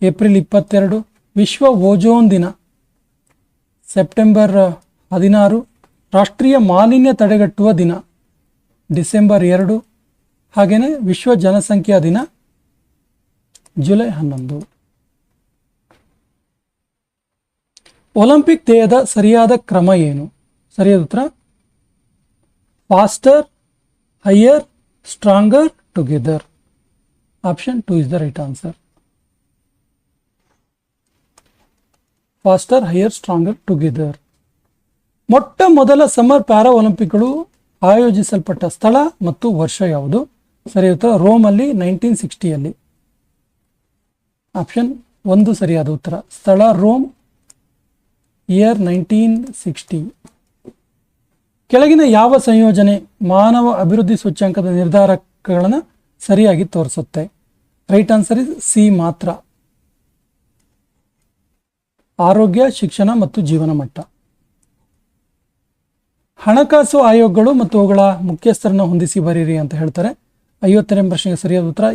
ಏಪ್ರಿಲ್ 22, ವಿಶ್ವ ಓಜೋನ್ ದಿನ ಸೆಪ್ಟೆಂಬರ್ 16, ರಾಷ್ಟ್ರೀಯ ಮಾಲಿನ್ಯ ತಡೆಗಟ್ಟುವ ದಿನ ಡಿಸೆಂಬರ್ 2, ಹಾಗೆಯೇ ವಿಶ್ವ ಜನಸಂಖ್ಯಾ ದಿನ ಜುಲೈ 11. ಒಲಿಂಪಿಕ್ ಧ್ಯೇಯದ ಸರಿಯಾದ ಕ್ರಮ ಏನು? ಸರಿಯಾದ ಉತ್ತರ faster, higher, stronger, together. Option 2 is the right answer. Faster, higher, stronger, together. ಮೊಟ್ಟ ಮೊದಲ ಸಮ್ಮರ್ ಪ್ಯಾರಾ ಒಲಿಂಪಿಕ್ಗಳು ಆಯೋಜಿಸಲ್ಪಟ್ಟ ಸ್ಥಳ ಮತ್ತು ವರ್ಷ ಯಾವುದು? ಸರಿಯಾದ ಉತ್ತರ ರೋಮಲ್ಲಿ 1960. ಆಪ್ಷನ್ 1 ಸರಿಯಾದ ಉತ್ತರ. ಸ್ಥಳ ರೋಮ್, ಇಯರ್ 1960. ಕೆಳಗಿನ ಯಾವ ಸಂಯೋಜನೆ ಮಾನವ ಅಭಿವೃದ್ಧಿ ಸೂಚ್ಯಂಕದ ನಿರ್ಧಾರಕಗಳನ್ನು ಸರಿಯಾಗಿ ತೋರಿಸುತ್ತೆ? ರೈಟ್ ಆನ್ಸರ್ ಇಸ್ ಸಿ ಮಾತ್ರ. ಆರೋಗ್ಯ, ಶಿಕ್ಷಣ ಮತ್ತು ಜೀವನ ಮಟ್ಟ. ಹಣಕಾಸು ಆಯೋಗಗಳು ಮತ್ತು ಅವುಗಳ ಮುಖ್ಯಸ್ಥರನ್ನು ಹೊಂದಿಸಿ ಬರೀರಿ ಅಂತ ಹೇಳ್ತಾರೆ. 50ನೇ ಪ್ರಶ್ನೆಗೆ ಸರಿಯಾದ ಉತ್ತರ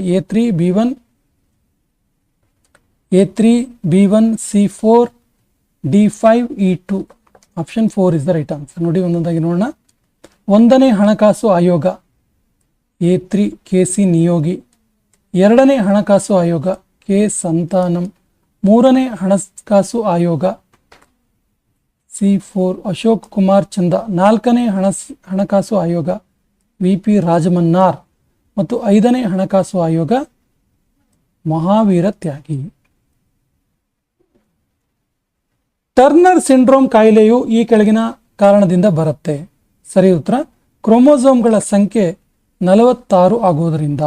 A3B1 C4 D5 E2. Option 4 is the right answer. ನೋಡಿ ಒಂದೊಂದಾಗಿ ನೋಡೋಣ. 1ನೇ ಹಣಕಾಸು ಆಯೋಗ A3 KC ನಿಯೋಗಿ. 2ನೇ ಹಣಕಾಸು ಆಯೋಗ K ಸಂತಾನಂ. 3ನೇ ಹಣಕಾಸು ಆಯೋಗ C4 ಅಶೋಕ್ ಕುಮಾರ್ ಚಂದ. 4ನೇ ಹಣಕಾಸು ಆಯೋಗ VP ರಾಜಮನ್ನಾರ್. ಮತ್ತು 5ನೇ ಹಣಕಾಸು ಆಯೋಗ ಮಹಾವೀರ ತ್ಯಾಗಿ. ಟರ್ನರ್ ಸಿಂಡ್ರೋಮ್ ಕಾಯಿಲೆಯು ಈ ಕೆಳಗಿನ ಕಾರಣದಿಂದ ಬರುತ್ತೆ? ಸರಿ ಉತ್ತರ ಕ್ರೋಮೋಸೋಮ್ಗಳ ಸಂಖ್ಯೆ 46 ಆಗುವುದರಿಂದ.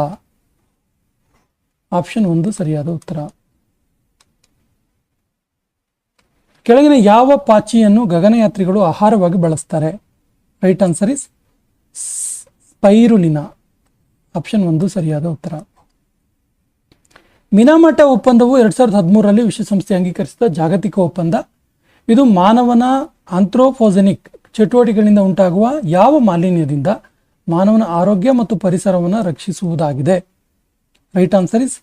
ಆಪ್ಷನ್ 1 ಸರಿಯಾದ ಉತ್ತರ. ಕೆಳಗಿನ ಯಾವ ಪಾಚಿಯನ್ನು ಗಗನಯಾತ್ರಿಗಳು ಆಹಾರವಾಗಿ ಬಳಸ್ತಾರೆ? Right answer is spirulina. Option 1 ಸರಿಯಾದ ಉತ್ತರ. ಮಿನಾಮಟ ಒಪ್ಪಂದವು 2013ರಲ್ಲಿ ವಿಶ್ವಸಂಸ್ಥೆ ಅಂಗೀಕರಿಸಿದ ಜಾಗತಿಕ ಒಪ್ಪಂದ. ಇದು ಮಾನವನ ಆಂಥ್ರೋಪೋಜೆನಿಕ್ ಚಟುವಟಿಕೆಗಳಿಂದ ಉಂಟಾಗುವ ಯಾವ ಮಾಲಿನ್ಯದಿಂದ ಮಾನವನ ಆರೋಗ್ಯ ಮತ್ತು ಪರಿಸರವನ್ನು ರಕ್ಷಿಸುವುದಾಗಿದೆ? ರೈಟ್ ಆನ್ಸರ್ ಇಸ್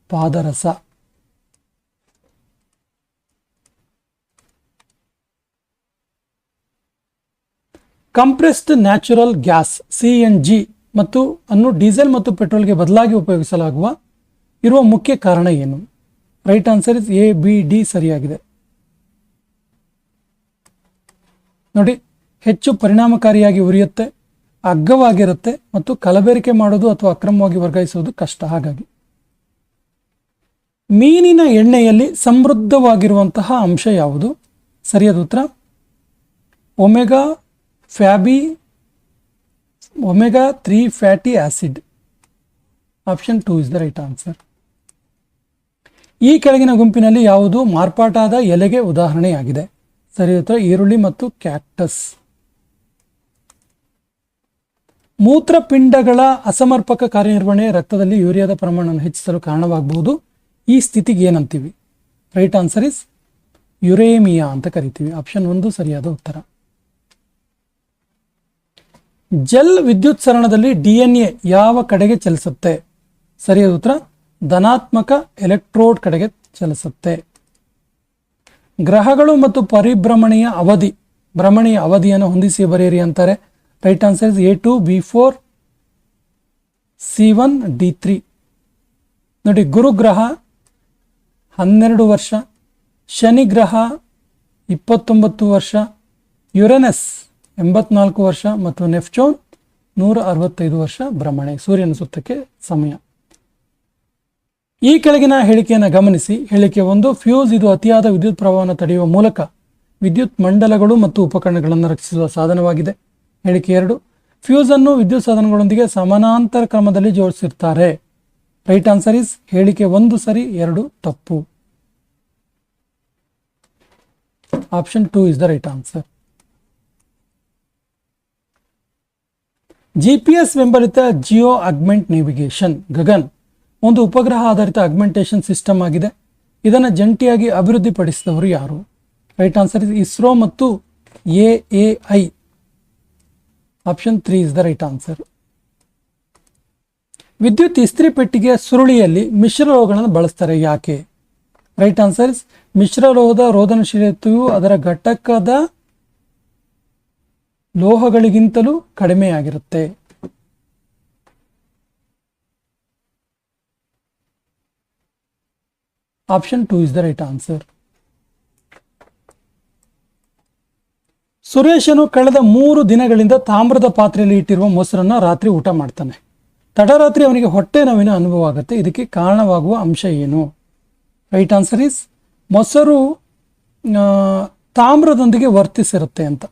ಪಾದರಸ. ಕಂಪ್ರೆಸ್ಡ್ ನ್ಯಾಚುರಲ್ ಗ್ಯಾಸ್ CNG ಮತ್ತು ಅನ್ನು ಡೀಸೆಲ್ ಮತ್ತು ಪೆಟ್ರೋಲ್ಗೆ ಬದಲಾಗಿ ಉಪಯೋಗಿಸಲಾಗುವ ಇರುವ ಮುಖ್ಯ ಕಾರಣ ಏನು? Right answer is A, B, D ಸರಿಯಾಗಿದೆ. ನೋಡಿ, ಹೆಚ್ಚು ಪರಿಣಾಮಕಾರಿಯಾಗಿ ಉರಿಯುತ್ತೆ, ಅಗ್ಗವಾಗಿರುತ್ತೆ ಮತ್ತು ಕಲಬೆರಕೆ ಮಾಡೋದು ಅಥವಾ ಅಕ್ರಮವಾಗಿ ವರ್ಗಾಯಿಸುವುದು ಕಷ್ಟ. ಹಾಗಾಗಿ ಮೀನಿನ ಎಣ್ಣೆಯಲ್ಲಿ ಸಮೃದ್ಧವಾಗಿರುವಂತಹ ಅಂಶ ಯಾವುದು? ಸರಿಯಾದ ಉತ್ತರ omega 3 fatty acid. Option 2 is the right answer. ಈ ಕೆಳಗಿನ ಗುಂಪಿನಲ್ಲಿ ಯಾವುದು ಮಾರ್ಪಾಟಾದ ಎಲೆಗೆ ಉದಾಹರಣೆಯಾಗಿದೆ? ಸರಿ ಉತ್ತರ ಈರುಳ್ಳಿ ಮತ್ತು ಕ್ಯಾಕ್ಟಸ್. ಮೂತ್ರಪಿಂಡಗಳ ಅಸಮರ್ಪಕ ಕಾರ್ಯನಿರ್ವಹಣೆ ರಕ್ತದಲ್ಲಿ ಯೂರಿಯಾದ ಪ್ರಮಾಣವನ್ನು ಹೆಚ್ಚಿಸಲು ಕಾರಣವಾಗಬಹುದು. ಈ ಸ್ಥಿತಿಗೆ ಏನಂತೀವಿ? ರೈಟ್ ಆನ್ಸರ್ ಇಸ್ ಯುರೇಮಿಯಾ ಅಂತ ಕರಿತೀವಿ. ಆಪ್ಷನ್ 1 ಸರಿಯಾದ ಉತ್ತರ. ಜೆಲ್ ವಿದ್ಯುತ್ ಸರಣದಲ್ಲಿ DNA ಯಾವ ಕಡೆಗೆ ಚಲಿಸುತ್ತೆ? ಸರಿಯಾದ ಉತ್ತರ ಧನಾತ್ಮಕ ಎಲೆಕ್ಟ್ರೋಡ್ ಕಡೆಗೆ ಚಲಿಸುತ್ತೆ. ಗ್ರಹಗಳು ಮತ್ತು ಭ್ರಮಣೆಯ ಅವಧಿಯನ್ನು ಹೊಂದಿಸಿ ಬರೆಯಿರಿ ಅಂತಾರೆ. Right answer is A2 B4 C1 D3. ನೋಡಿ, ಗುರುಗ್ರಹ 12 ವರ್ಷ, ಶನಿ ಗ್ರಹ 29 ವರ್ಷ, ಯುರೇನಸ್ 84 ವರ್ಷ ಮತ್ತು ನೆಪ್ಚೂನ್ 165 ವರ್ಷ ಭ್ರಮಣೆ ಸೂರ್ಯನ ಸುತ್ತಕ್ಕೆ ಸಮಯ. ಈ ಕೆಳಗಿನ ಹೇಳಿಕೆಯನ್ನು ಗಮನಿಸಿ. ಹೇಳಿಕೆ 1, ಫ್ಯೂಸ್ ಇದು ಅತಿಯಾದ ವಿದ್ಯುತ್ ಪ್ರವಾಹವನ್ನು ತಡೆಯುವ ಮೂಲಕ ವಿದ್ಯುತ್ ಮಂಡಲಗಳು ಮತ್ತು ಉಪಕರಣಗಳನ್ನು ರಕ್ಷಿಸುವ ಸಾಧನವಾಗಿದೆ. ಹೇಳಿಕೆ 2, ಫ್ಯೂಸ್ ಅನ್ನು ವಿದ್ಯುತ್ ಸಾಧನಗಳೊಂದಿಗೆ ಸಮಾನಾಂತರ ಕ್ರಮದಲ್ಲಿ ಜೋಡಿಸಿರ್ತಾರೆ. ರೈಟ್ ಆನ್ಸರ್ ಇಸ್ ಹೇಳಿಕೆ 1 ಸರಿ, 2 ತಪ್ಪು. Option 2 is the right answer. GPS ಬೆಂಬಲಿತ ಜಿಯೋ ಅಗ್ಮೆಂಟ್ ನೇವಿಗೇಷನ್ ಗಗನ್ ಒಂದು ಉಪಗ್ರಹ ಆಧಾರಿತ ಅಗ್ಮೆಂಟೇಷನ್ ಸಿಸ್ಟಮ್ ಆಗಿದೆ. ಇದನ್ನು ಜಂಟಿಯಾಗಿ ಅಭಿವೃದ್ಧಿಪಡಿಸಿದವರು ಯಾರು? ರೈಟ್ ಆನ್ಸರ್ ಇಸ್ ಇಸ್ರೋ ಮತ್ತು AAI. Option 3 is the right answer. ವಿದ್ಯುತ್ ಇಸ್ತ್ರಿ ಪೆಟ್ಟಿಗೆಯ ಸುರುಳಿಯಲ್ಲಿ ಮಿಶ್ರಲೋಹಗಳನ್ನು ಬಳಸ್ತಾರೆ, ಯಾಕೆ? ರೈಟ್ ಆನ್ಸರ್ ಇಸ್ ಮಿಶ್ರಲೋಹದ ರೋಧನಶೀಲತೆಯು ಅದರ ಘಟಕದ ಲೋಹಗಳಿಗಿಂತಲೂ ಕಡಿಮೆಯಾಗಿರುತ್ತೆ. Option 2 is the right answer. ಸುರೇಶನು ಕಳೆದ 3 ದಿನಗಳಿಂದ ತಾಮ್ರದ ಪಾತ್ರೆಯಲ್ಲಿ ಇಟ್ಟಿರುವ ಮೊಸರನ್ನು ರಾತ್ರಿ ಊಟ ಮಾಡ್ತಾನೆ. ತಡರಾತ್ರಿ ಅವನಿಗೆ ಹೊಟ್ಟೆ ನೋವಿನ ಅನುಭವ ಆಗುತ್ತೆ. ಇದಕ್ಕೆ ಕಾರಣವಾಗುವ ಅಂಶ ಏನು? ರೈಟ್ ಆನ್ಸರ್ ಇಸ್ ಮೊಸರು ತಾಮ್ರದೊಂದಿಗೆ ವರ್ತಿಸಿರುತ್ತೆ ಅಂತ.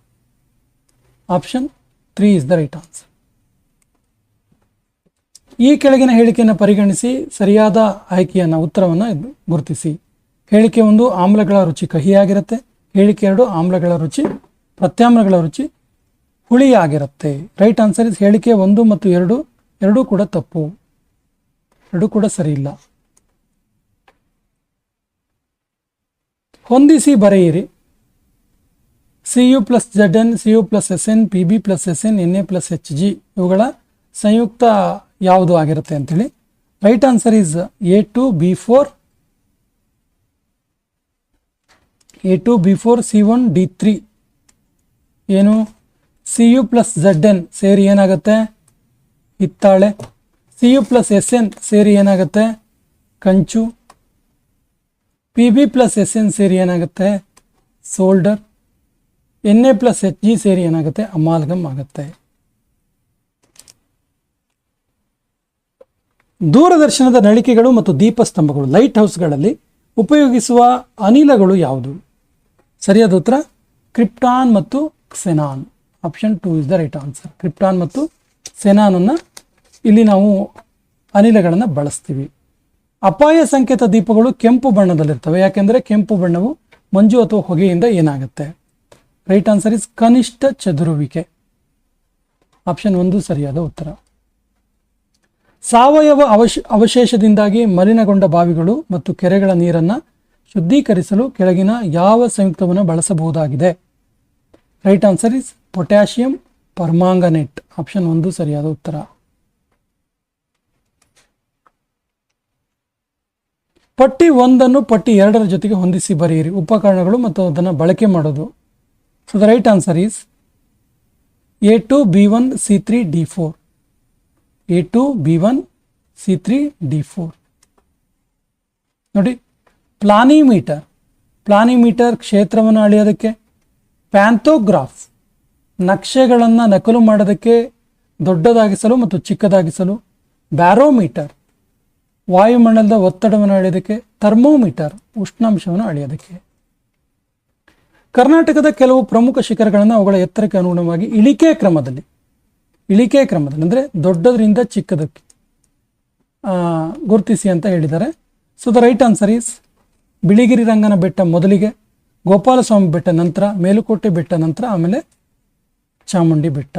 Option 3 is the right answer. ಈ ಕೆಳಗಿನ ಹೇಳಿಕೆಯನ್ನು ಪರಿಗಣಿಸಿ ಸರಿಯಾದ ಆಯ್ಕೆಯನ್ನು ಉತ್ತರವನ್ನು ಗುರುತಿಸಿ. ಹೇಳಿಕೆ 1, ಆಮ್ಲಗಳ ರುಚಿ ಕಹಿಯಾಗಿರುತ್ತೆ. ಹೇಳಿಕೆ 2, ಪ್ರತ್ಯಾಮ್ಲಗಳ ರುಚಿ ಹುಳಿಯಾಗಿರುತ್ತೆ. ರೈಟ್ ಆನ್ಸರ್ ಇಸ್ ಹೇಳಿಕೆ 1 ಮತ್ತು 2 ಎರಡೂ ಕೂಡ ತಪ್ಪು, ಎರಡೂ ಕೂಡ ಸರಿ ಇಲ್ಲ. ಹೊಂದಿಸಿ ಬರೆಯಿರಿ. Cu+Zn, Cu+Sn, Pb+Sn, Na+Hg ಇವುಗಳ ಸಂಯುಕ್ತ ಯಾವುದು ಆಗಿರುತ್ತೆ ಅಂತೇಳಿ. Right answer is A2 B4 C1 D3. ಏನು? Cu+Zn ಸೇರಿ ಏನಾಗುತ್ತೆ? ಹಿತ್ತಾಳೆ. Cu+Sn ಸೇರಿ ಏನಾಗುತ್ತೆ? ಕಂಚು. Pb+Sn ಸೇರಿ ಏನಾಗುತ್ತೆ? ಸೋಲ್ಡರ್. Na+Hg ಸೇರಿ ಏನಾಗುತ್ತೆ? ಅಮಾಲ್ಗಮ್ ಆಗುತ್ತೆ. ದೂರದರ್ಶನದ ನಳಿಕೆಗಳು ಮತ್ತು ದೀಪಸ್ತಂಭಗಳು ಲೈಟ್ ಹೌಸ್ಗಳಲ್ಲಿ ಉಪಯೋಗಿಸುವ ಅನಿಲಗಳು ಯಾವುದು? ಸರಿಯಾದ ಉತ್ತರ ಕ್ರಿಪ್ಟಾನ್ ಮತ್ತು xenon. Option 2 is the right answer. Krypton ಮತ್ತು ಕ್ಸೆನಾನನ್ನು ಇಲ್ಲಿ ನಾವು ಅನಿಲಗಳನ್ನು ಬಳಸ್ತೀವಿ. ಅಪಾಯ ಸಂಕೇತ ದೀಪಗಳು ಕೆಂಪು ಬಣ್ಣದಲ್ಲಿರ್ತವೆ, ಯಾಕೆಂದರೆ ಕೆಂಪು ಬಣ್ಣವು ಮಂಜು ಅಥವಾ ಹೊಗೆಯಿಂದ ಏನಾಗುತ್ತೆ? ರೈಟ್ ಆನ್ಸರ್ ಇಸ್ ಕನಿಷ್ಠ ಚದುರುವಿಕೆ. ಆಪ್ಷನ್ 1 ಸರಿಯಾದ ಉತ್ತರ. ಸಾವಯವ ಅವಶೇಷದಿಂದಾಗಿ ಮಲಿನಗೊಂಡ ಬಾವಿಗಳು ಮತ್ತು ಕೆರೆಗಳ ನೀರನ್ನು ಶುದ್ಧೀಕರಿಸಲು ಕೆಳಗಿನ ಯಾವ ಸಂಯುಕ್ತವನ್ನು ಬಳಸಬಹುದಾಗಿದೆ? Right answer is potassium permanganate. Option 1 ಸರಿಯಾದ ಉತ್ತರ. ಪಟ್ಟಿ 1 ಪಟ್ಟಿ 2 ಜೊತೆಗೆ ಹೊಂದಿಸಿ ಬರೆಯಿರಿ. ಉಪಕರಣಗಳು ಮತ್ತು ಅದನ್ನು ಬಳಕೆ ಮಾಡೋದು. So the right answer is A2 B1 C3 D4. A2 B1 C3 D4. ನೋಡಿ, ಪ್ಲಾನಿಮೀಟರ್ ಕ್ಷೇತ್ರವನ್ನು ಅಳೆಯೋದಕ್ಕೆ. ಪ್ಯಾಂಥೋಗ್ರಾಫ್ ನಕ್ಷೆಗಳನ್ನು ನಕಲು ಮಾಡೋದಕ್ಕೆ, ದೊಡ್ಡದಾಗಿಸಲು ಮತ್ತು ಚಿಕ್ಕದಾಗಿಸಲು. ಬ್ಯಾರೋಮೀಟರ್ ವಾಯುಮಂಡಲದ ಒತ್ತಡವನ್ನು ಅಳೆಯೋದಕ್ಕೆ. ಥರ್ಮೋಮೀಟರ್ ಉಷ್ಣಾಂಶವನ್ನು ಅಳೆಯೋದಕ್ಕೆ. ಕರ್ನಾಟಕದ ಕೆಲವು ಪ್ರಮುಖ ಶಿಖರಗಳನ್ನು ಅವುಗಳ ಎತ್ತರಕ್ಕೆ ಅನುಗುಣವಾಗಿ ಇಳಿಕೆ ಕ್ರಮದಲ್ಲಿ ಅಂದರೆ ದೊಡ್ಡದರಿಂದ ಚಿಕ್ಕದಕ್ಕೆ ಗುರುತಿಸಿ ಅಂತ ಹೇಳಿದ್ದಾರೆ. So the right answer is Biligiri Rangana Betta ಮೊದಲಿಗೆ, ಗೋಪಾಲಸ್ವಾಮಿ ಬೆಟ್ಟ ನಂತರ, ಮೇಲುಕೋಟೆ ಬೆಟ್ಟ ನಂತರ, ಆಮೇಲೆ ಚಾಮುಂಡಿ ಬೆಟ್ಟ.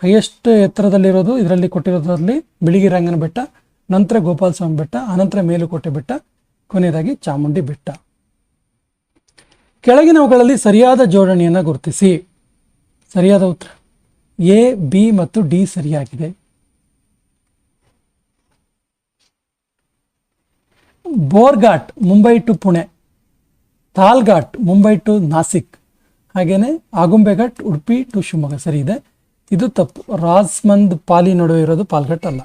ಹೈಯೆಸ್ಟ್ ಎತ್ತರದಲ್ಲಿರೋದು ಇದರಲ್ಲಿ ಕೊಟ್ಟಿರೋದ್ರಲ್ಲಿ ಬಿಳಿಗಿರಿ ರಂಗನ ಬೆಟ್ಟ, ನಂತರ ಗೋಪಾಲಸ್ವಾಮಿ ಬೆಟ್ಟ, ಅನಂತರ ಮೇಲುಕೋಟೆ ಬೆಟ್ಟ, ಕೊನೆಯದಾಗಿ ಚಾಮುಂಡಿ ಬೆಟ್ಟ. ಕೆಳಗಿನವುಗಳಲ್ಲಿ ಸರಿಯಾದ ಜೋಡಣೆಯನ್ನು ಗುರುತಿಸಿ. ಸರಿಯಾದ ಉತ್ತರ ಎ, ಬಿ ಮತ್ತು ಡಿ ಸರಿಯಾಗಿದೆ. ಬೋರ್ಘಾಟ್ ಮುಂಬೈ ಟು ಪುಣೆ, ತಾಲ್ಘಾಟ್ ಮುಂಬೈ ಟು ನಾಸಿಕ್, ಹಾಗೇನೆ ಆಗುಂಬೆಘಾಟ್ ಉಡುಪಿ ಟು ಶಿವಮೊಗ್ಗ ಸರಿ ಇದೆ. ಇದು ತಪ್ಪು. ರಾಜ್ಮಂದ್ ಪಾಲಿ ನಡುವೆ ಇರೋದು ಪಾಲ್ಘಾಟ್ ಅಲ್ಲ.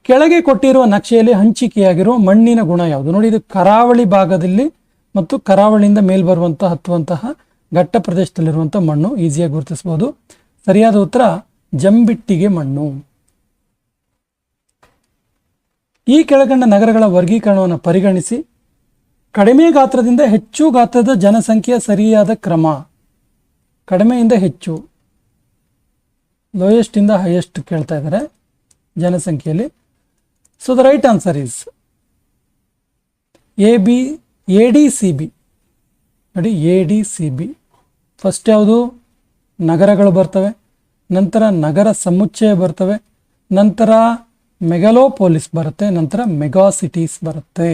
ಕೆಳಗೆ ಕೊಟ್ಟಿರುವ ನಕ್ಷೆಯಲ್ಲಿ ಹಂಚಿಕೆಯಾಗಿರುವ ಮಣ್ಣಿನ ಗುಣ ಯಾವುದು? ನೋಡಿ, ಇದು ಕರಾವಳಿ ಭಾಗದಲ್ಲಿ ಮತ್ತು ಕರಾವಳಿಯಿಂದ ಹತ್ತುವಂತಹ ಘಟ್ಟ ಪ್ರದೇಶದಲ್ಲಿರುವಂಥ ಮಣ್ಣು, ಈಸಿಯಾಗಿ ಗುರುತಿಸಬಹುದು. ಸರಿಯಾದ ಉತ್ತರ ಜಂಬಿಟ್ಟಿಗೆ ಮಣ್ಣು. ಈ ಕೆಳಗಂಡ ನಗರಗಳ ವರ್ಗೀಕರಣವನ್ನು ಪರಿಗಣಿಸಿ. ಕಡಿಮೆ ಗಾತ್ರದಿಂದ ಹೆಚ್ಚು ಗಾತ್ರದ ಜನಸಂಖ್ಯೆಯ ಸರಿಯಾದ ಕ್ರಮ. ಕಡಿಮೆಯಿಂದ ಹೆಚ್ಚು, ಲೋಯೆಸ್ಟ್ ಇಂದ ಹೈಯೆಸ್ಟ್ ಕೇಳ್ತಾ ಇದ್ದಾರೆ ಜನಸಂಖ್ಯೆಯಲ್ಲಿ. So the right answer is ADCB. ನೋಡಿ, ADCB. ಫಸ್ಟ್ ಯಾವುದು? ನಗರಗಳು ಬರ್ತವೆ, ನಂತರ ನಗರ ಸಮುಚ್ಚಯ ಬರ್ತವೆ, ನಂತರ ಮೆಗಾಲೋಪೋಲಿಸ್ ಬರುತ್ತೆ, ನಂತರ ಮೆಗಾ ಸಿಟೀಸ್ ಬರುತ್ತೆ.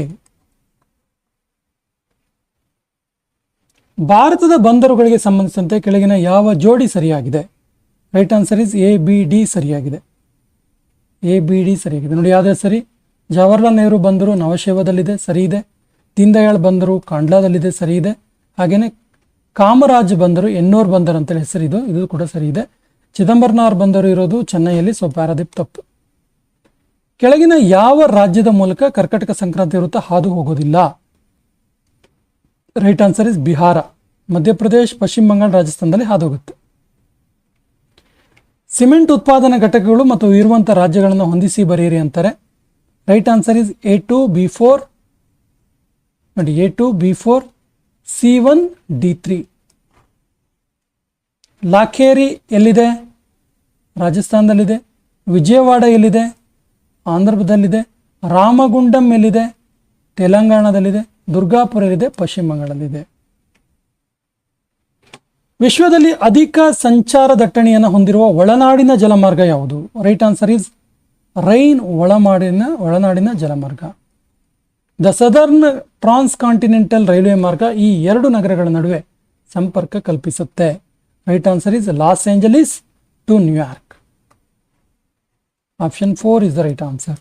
ಭಾರತದ ಬಂದರುಗಳಿಗೆ ಸಂಬಂಧಿಸಿದಂತೆ ಕೆಳಗಿನ ಯಾವ ಜೋಡಿ ಸರಿಯಾಗಿದೆ? ರೈಟ್ ಆನ್ಸರ್ ಇಸ್ ABD ಸರಿಯಾಗಿದೆ. ABD ಸರಿಯಾಗಿದೆ. ನೋಡಿ, ಯಾವುದೇ ಸರಿ? ಜವಾಹರ್ಲಾಲ್ ನೆಹರು ಬಂದರು ನವಶೇವದಲ್ಲಿದೆ, ಸರಿ ಇದೆ. ದೀನ್ ದಯಾಳ್ ಬಂದರು ಕಾಂಡ್ಲಾದಲ್ಲಿದೆ, ಸರಿ ಇದೆ. ಹಾಗೇನೆ ಕಾಮರಾಜ್ ಬಂದರು ಎನ್ನೂರು ಬಂದರು ಅಂತೇಳಿ ಹೆಸರಿದು, ಇದು ಕೂಡ ಸರಿ ಇದೆ. ಚಿದಂಬರನಾರ್ ಬಂದರು ಇರೋದು ಚೆನ್ನೈಯಲ್ಲಿ, ಸೊ ಪ್ಯಾರಾದೀಪ್ ತಪ್ಪು. ಕೆಳಗಿನ ಯಾವ ರಾಜ್ಯದ ಮೂಲಕ ಕರ್ಕಟಕ ಸಂಕ್ರಾಂತಿ ವೃತ್ತ ಹಾದು ಹೋಗೋದಿಲ್ಲ? Right answer is Bihar. Madhya Pradesh, ಪಶ್ಚಿಮ ಬಂಗಾಳ, ರಾಜಸ್ಥಾನದಲ್ಲಿ ಹಾದು ಹೋಗುತ್ತೆ. ಸಿಮೆಂಟ್ ಉತ್ಪಾದನಾ ಘಟಕಗಳು ಮತ್ತು ಇರುವಂಥ ರಾಜ್ಯಗಳನ್ನು ಹೊಂದಿಸಿ ಬರೆಯಿರಿ ಅಂತಾರೆ. Right answer is A2B4. ನೋಡಿ, A2B4, C1, D3. ಲಾಖೇರಿ ಎಲ್ಲಿದೆ? ರಾಜಸ್ಥಾನದಲ್ಲಿದೆ. ವಿಜಯವಾಡ ಎಲ್ಲಿದೆ? ಆಂಧ್ರದಲ್ಲಿದೆ. ರಾಮಗುಂಡಂ ಎಲ್ಲಿದೆ? ತೆಲಂಗಾಣದಲ್ಲಿದೆ. ದುರ್ಗಾಪುರ ಎಲ್ಲಿದೆ? ಪಶ್ಚಿಮ ಬಂಗಾಳದಲ್ಲಿದೆ. ವಿಶ್ವದಲ್ಲಿ ಅಧಿಕ ಸಂಚಾರ ದಟ್ಟಣೆಯನ್ನು ಹೊಂದಿರುವ ಒಳನಾಡಿನ ಜಲಮಾರ್ಗ ಯಾವುದು? Right answer is Rhine. ಒಳನಾಡಿನ ಜಲಮಾರ್ಗ. The southern transcontinental railway ಮಾರ್ಗ ಈ ಎರಡು ನಗರಗಳ ನಡುವೆ ಸಂಪರ್ಕ ಕಲ್ಪಿಸುತ್ತೆ. Right answer is Los Angeles to New York. Option 4 is the right answer.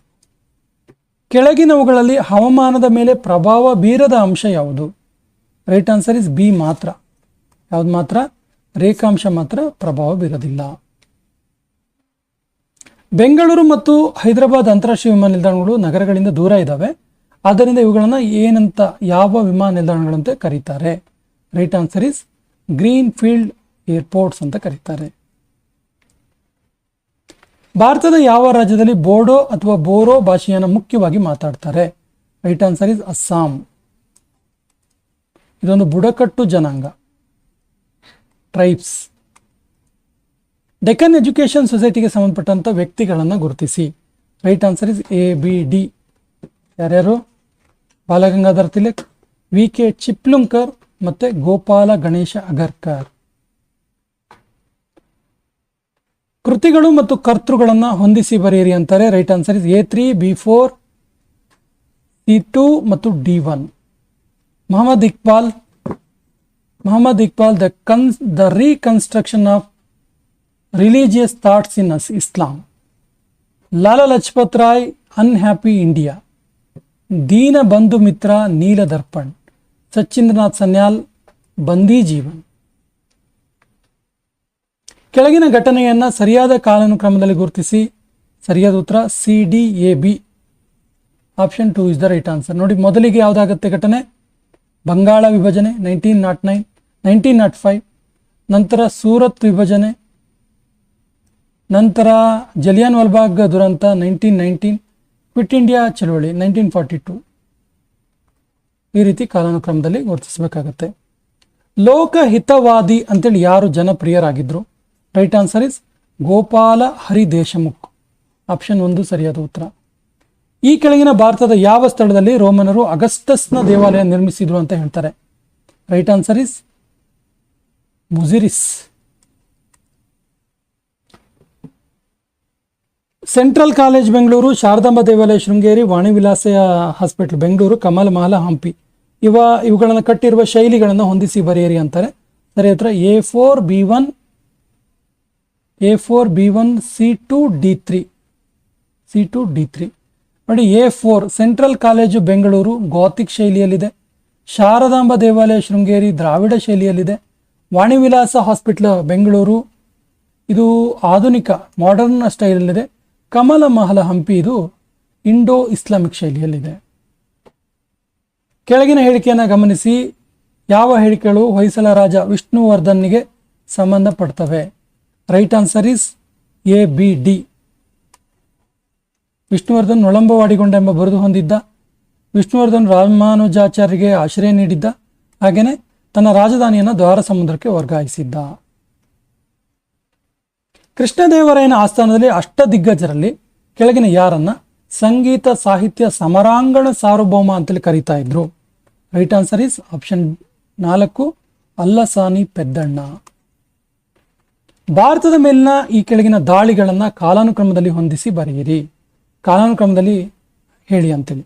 ಕೆಳಗಿನವುಗಳಲ್ಲಿ ಹವಾಮಾನದ ಮೇಲೆ ಪ್ರಭಾವ ಬೀರದ ಅಂಶ ಯಾವುದು? ರೈಟ್ ಆನ್ಸರ್ ಇಸ್ ಬಿ ಮಾತ್ರ. ಯಾವುದು ಮಾತ್ರ? ರೇಖಾಂಶ ಮಾತ್ರ ಪ್ರಭಾವ ಬೀರೋದಿಲ್ಲ. ಬೆಂಗಳೂರು ಮತ್ತು ಹೈದರಾಬಾದ್ ಅಂತಾರಾಷ್ಟ್ರೀಯ ವಿಮಾನ ನಿಲ್ದಾಣಗಳು ನಗರಗಳಿಂದ ದೂರ ಇದ್ದಾವೆ, ಆದ್ದರಿಂದ ಇವುಗಳನ್ನು ಏನಂತ, ಯಾವ ವಿಮಾನ ನಿಲ್ದಾಣಗಳಂತೆ ಕರೀತಾರೆ? Right answer is green field airports ಅಂತ ಕರೀತಾರೆ. ಭಾರತದ ಯಾವ ರಾಜ್ಯದಲ್ಲಿ ಬೋಡೋ ಅಥವಾ ಬೋರೋ ಭಾಷೆಯನ್ನು ಮುಖ್ಯವಾಗಿ ಮಾತಾಡ್ತಾರೆ? Right answer is Assam. ಇದೊಂದು ಬುಡಕಟ್ಟು ಜನಾಂಗ, ಟ್ರೈಬ್ಸ್. ಡೆಕ್ಕನ್ ಎಜುಕೇಷನ್ ಸೊಸೈಟಿಗೆ ಸಂಬಂಧಪಟ್ಟಂಥ ವ್ಯಕ್ತಿಗಳನ್ನು ಗುರುತಿಸಿ. Right answer is ABD. ಯಾರ್ಯಾರು? ಬಾಲಗಂಗಾಧರ್ ತಿಲಕ್, VK ಚಿಪ್ಲುಂಕರ್ ಮತ್ತು ಗೋಪಾಲ ಗಣೇಶ ಅಗರ್ಕರ್. ಕೃತಿಗಳು ಮತ್ತು ಕರ್ತೃಗಳನ್ನು ಹೊಂದಿಸಿ ಬರೆಯಿರಿ ಅಂತಾರೆ. Right answer is A3, B4, C2 ಮತ್ತು D1. Mohammad Iqbal the reconstruction of religious thoughts in Islam. Lala Lajpat Rai unhappy India. Dina Bandhu Mitra ನೀಲ ದರ್ಪಣ್. ಸಚ್ಚಿಂದ್ರನಾಥ್ ಸನ್ಯಾಲ್ ಬಂದಿ ಜೀವನ್. ಕೆಳಗಿನ ಘಟನೆಯನ್ನು ಸರಿಯಾದ ಕಾಲಾನುಕ್ರಮದಲ್ಲಿ ಗುರುತಿಸಿ. ಸರಿಯಾದ ಉತ್ತರ CDAB. Option 2 is the right answer. ನೋಡಿ, ಮೊದಲಿಗೆ ಯಾವುದಾಗುತ್ತೆ ಘಟನೆ? ಬಂಗಾಳ ವಿಭಜನೆ 1909, 1905. ನಂತರ ಸೂರತ್ ವಿಭಜನೆ, ನಂತರ ಜಲಿಯನ್ ವಾಲ್ಬಾಗ್ ದುರಂತ 1919, ಕ್ವಿಟ್ ಇಂಡಿಯಾ ಚಳವಳಿ 1942. ಈ ರೀತಿ ಕಾಲಾನುಕ್ರಮದಲ್ಲಿ ಗುರುತಿಸಬೇಕಾಗತ್ತೆ. ಲೋಕಹಿತವಾದಿ ಅಂತೇಳಿ ಯಾರು ಜನಪ್ರಿಯರಾಗಿದ್ದರು? Right answer is Gopal Hari Deshmukh. Option 1 ಸರಿಯಾದ ಉತ್ತರ. ಈ ಕೆಳಗಿನ ಭಾರತದ ಯಾವ ಸ್ಥಳದಲ್ಲಿ ರೋಮನರು ಅಗಸ್ಟಸ್ನ ದೇವಾಲಯ ನಿರ್ಮಿಸಿದ್ರು ಅಂತ ಹೇಳ್ತಾರೆ? Right answer is Muziris. Central college Bengaluru, Sharadamba ದೇವಾಲಯ ಶೃಂಗೇರಿ, ವಾಣಿ ವಿಲಾಸ ಹಾಸ್ಪಿಟಲ್ ಬೆಂಗಳೂರು, ಕಮಲ್ ಮಹಲ ಹಂಪಿ ಇವುಗಳನ್ನು ಕಟ್ಟಿರುವ ಶೈಲಿಗಳನ್ನು ಹೊಂದಿಸಿ ಬರೆಯಿರಿ ಅಂತಾರೆ. ಸರಿ ಉತ್ತರ A4B1 C2D3 ನೋಡಿ. A4 central college Bengaluru gothic ಶೈಲಿಯಲ್ಲಿದೆ. ಶಾರದಾಂಬ ದೇವಾಲಯ ಶೃಂಗೇರಿ ದ್ರಾವಿಡ ಶೈಲಿಯಲ್ಲಿದೆ. ವಾಣಿ ವಿಲಾಸ ಹಾಸ್ಪಿಟಲ್ ಬೆಂಗಳೂರು ಇದು ಆಧುನಿಕ ಮಾಡರ್ನ್ ಸ್ಟೈಲಲ್ಲಿದೆ. ಕಮಲ ಮಹಲ ಹಂಪಿ ಇದು ಇಂಡೋ ಇಸ್ಲಾಮಿಕ್ ಶೈಲಿಯಲ್ಲಿದೆ. ಕೆಳಗಿನ ಹೇಳಿಕೆಯನ್ನು ಗಮನಿಸಿ. ಯಾವ ಹೇಳಿಕೆಗಳು ಹೊಯ್ಸಳ ರಾಜ ವಿಷ್ಣುವರ್ಧನ್ಗೆ ಸಂಬಂಧಪಡ್ತವೆ? Right answer is ABD. Vishnuvardhan ನೊಳಂಬವಾಡಿಗೊಂಡ ಎಂಬ ಬಿರುದು ಹೊಂದಿದ್ದ. ವಿಷ್ಣುವರ್ಧನ್ ರಾಮಾನುಜಾಚಾರ್ಯರಿಗೆ ಆಶ್ರಯ ನೀಡಿದ್ದ. ಹಾಗೆಯೇ ತನ್ನ ರಾಜಧಾನಿಯನ್ನು ದ್ವಾರ ಸಮುದ್ರಕ್ಕೆ ವರ್ಗಾಯಿಸಿದ್ದ. ಕೃಷ್ಣದೇವರಾಯನ ಆಸ್ಥಾನದಲ್ಲಿ ಅಷ್ಟದಿಗ್ಗಜರಲ್ಲಿ ಕೆಳಗಿನ ಯಾರನ್ನ ಸಂಗೀತ ಸಾಹಿತ್ಯ ಸಮರಾಂಗಣ ಸಾರ್ವಭೌಮ ಅಂತೇಳಿ ಕರೀತಾ ಇದ್ರು? Right answer is option 4 Allasani Peddanna. ಭಾರತದ ಮೇಲಿನ ಈ ಕೆಳಗಿನ ದಾಳಿಗಳನ್ನು ಕಾಲಾನುಕ್ರಮದಲ್ಲಿ ಹೊಂದಿಸಿ ಬರೆಯಿರಿ. ಕಾಲಾನುಕ್ರಮದಲ್ಲಿ ಹೇಳಿ ಅಂತೇಳಿ.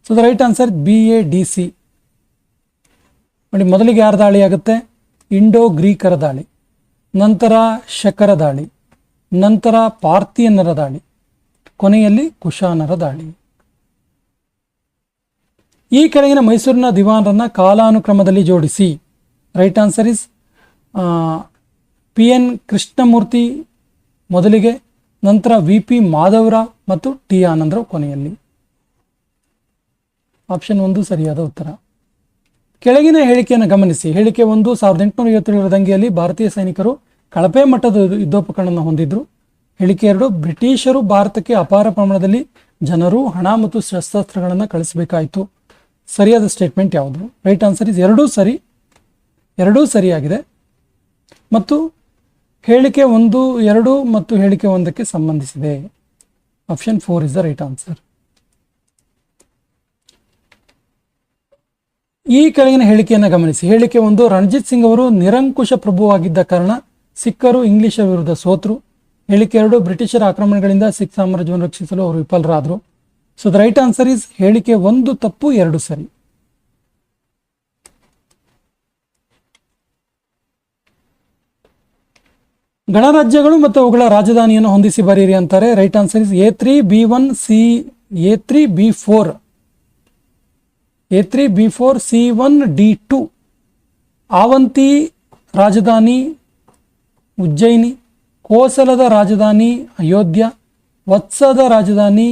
So the right answer BADC. ನೋಡಿ, ಮೊದಲಿಗೆ ಯಾರ ದಾಳಿ ಆಗುತ್ತೆ? ಇಂಡೋ ಗ್ರೀಕರ ದಾಳಿ, ನಂತರ ಶಕರ ದಾಳಿ, ನಂತರ ಪಾರ್ಥಿಯನ್ನರ ದಾಳಿ, ಕೊನೆಯಲ್ಲಿ ಕುಶಾನರ ದಾಳಿ. ಈ ಕೆಳಗಿನ ಮೈಸೂರಿನ ದಿವಾನರನ್ನ ಕಾಲಾನುಕ್ರಮದಲ್ಲಿ ಜೋಡಿಸಿ. Right answer is PN Krishnamurthy ಮೊದಲಿಗೆ, ನಂತರ VP ಮಾಧವರಾವ್ ಮತ್ತು T ಆನಂದರಾವ್ ಕೊನೆಯಲ್ಲಿ. ಆಪ್ಷನ್ 1 ಸರಿಯಾದ ಉತ್ತರ. ಕೆಳಗಿನ ಹೇಳಿಕೆಯನ್ನು ಗಮನಿಸಿ. ಹೇಳಿಕೆ 1 1857 ದಂಗೆಯಲ್ಲಿ ಭಾರತೀಯ ಸೈನಿಕರು ಕಳಪೆ ಮಟ್ಟದ ಯುದ್ಧೋಪಕರಣವನ್ನು ಹೊಂದಿದ್ರು. ಹೇಳಿಕೆ 2 ಬ್ರಿಟಿಷರು ಭಾರತಕ್ಕೆ ಅಪಾರ ಪ್ರಮಾಣದಲ್ಲಿ ಜನರು, ಹಣ ಮತ್ತು ಶಸ್ತ್ರಾಸ್ತ್ರಗಳನ್ನು ಕಳಿಸಬೇಕಾಯಿತು. ಸರಿಯಾದ ಸ್ಟೇಟ್ಮೆಂಟ್ ಯಾವುದು? ರೈಟ್ ಆನ್ಸರ್ ಇಸ್ ಎರಡೂ ಸರಿಯಾಗಿದೆ. ಮತ್ತು ಹೇಳಿಕೆ 1, 2 ಮತ್ತು ಹೇಳಿಕೆ 1ಕ್ಕೆ ಸಂಬಂಧಿಸಿದೆ. Option 4 is the right answer. ಈ ಕೆಳಗಿನ ಹೇಳಿಕೆಯನ್ನು ಗಮನಿಸಿ. ಹೇಳಿಕೆ 1 ರಣಜಿತ್ ಸಿಂಗ್ ಅವರು ನಿರಂಕುಶ ಪ್ರಭುವಾಗಿದ್ದ ಕಾರಣ ಸಿಖ್ಖರು ಇಂಗ್ಲಿಷರ ವಿರುದ್ಧ ಸೋತರು. ಹೇಳಿಕೆ 2 ಬ್ರಿಟಿಷರ ಆಕ್ರಮಣಗಳಿಂದ ಸಿಖ್ ಸಾಮ್ರಾಜ್ಯವನ್ನು ರಕ್ಷಿಸಲು ಅವರು ವಿಫಲರಾದರು. So the right answer is ಹೇಳಿಕೆ 1 ತಪ್ಪು, 2 ಸರಿ. ಗಣರಾಜ್ಯಗಳು ಮತ್ತು ಅವುಗಳ ರಾಜಧಾನಿಯನ್ನು ಹೊಂದಿಸಿ ಬರೆಯಿರಿ ಅಂತಾರೆ. Right answer is A3B4 C1D2. Avanti ರಾಜಧಾನಿ ಉಜ್ಜಯಿನಿ, ಕೋಸಲದ ರಾಜಧಾನಿ ಅಯೋಧ್ಯ, ವತ್ಸದ ರಾಜಧಾನಿ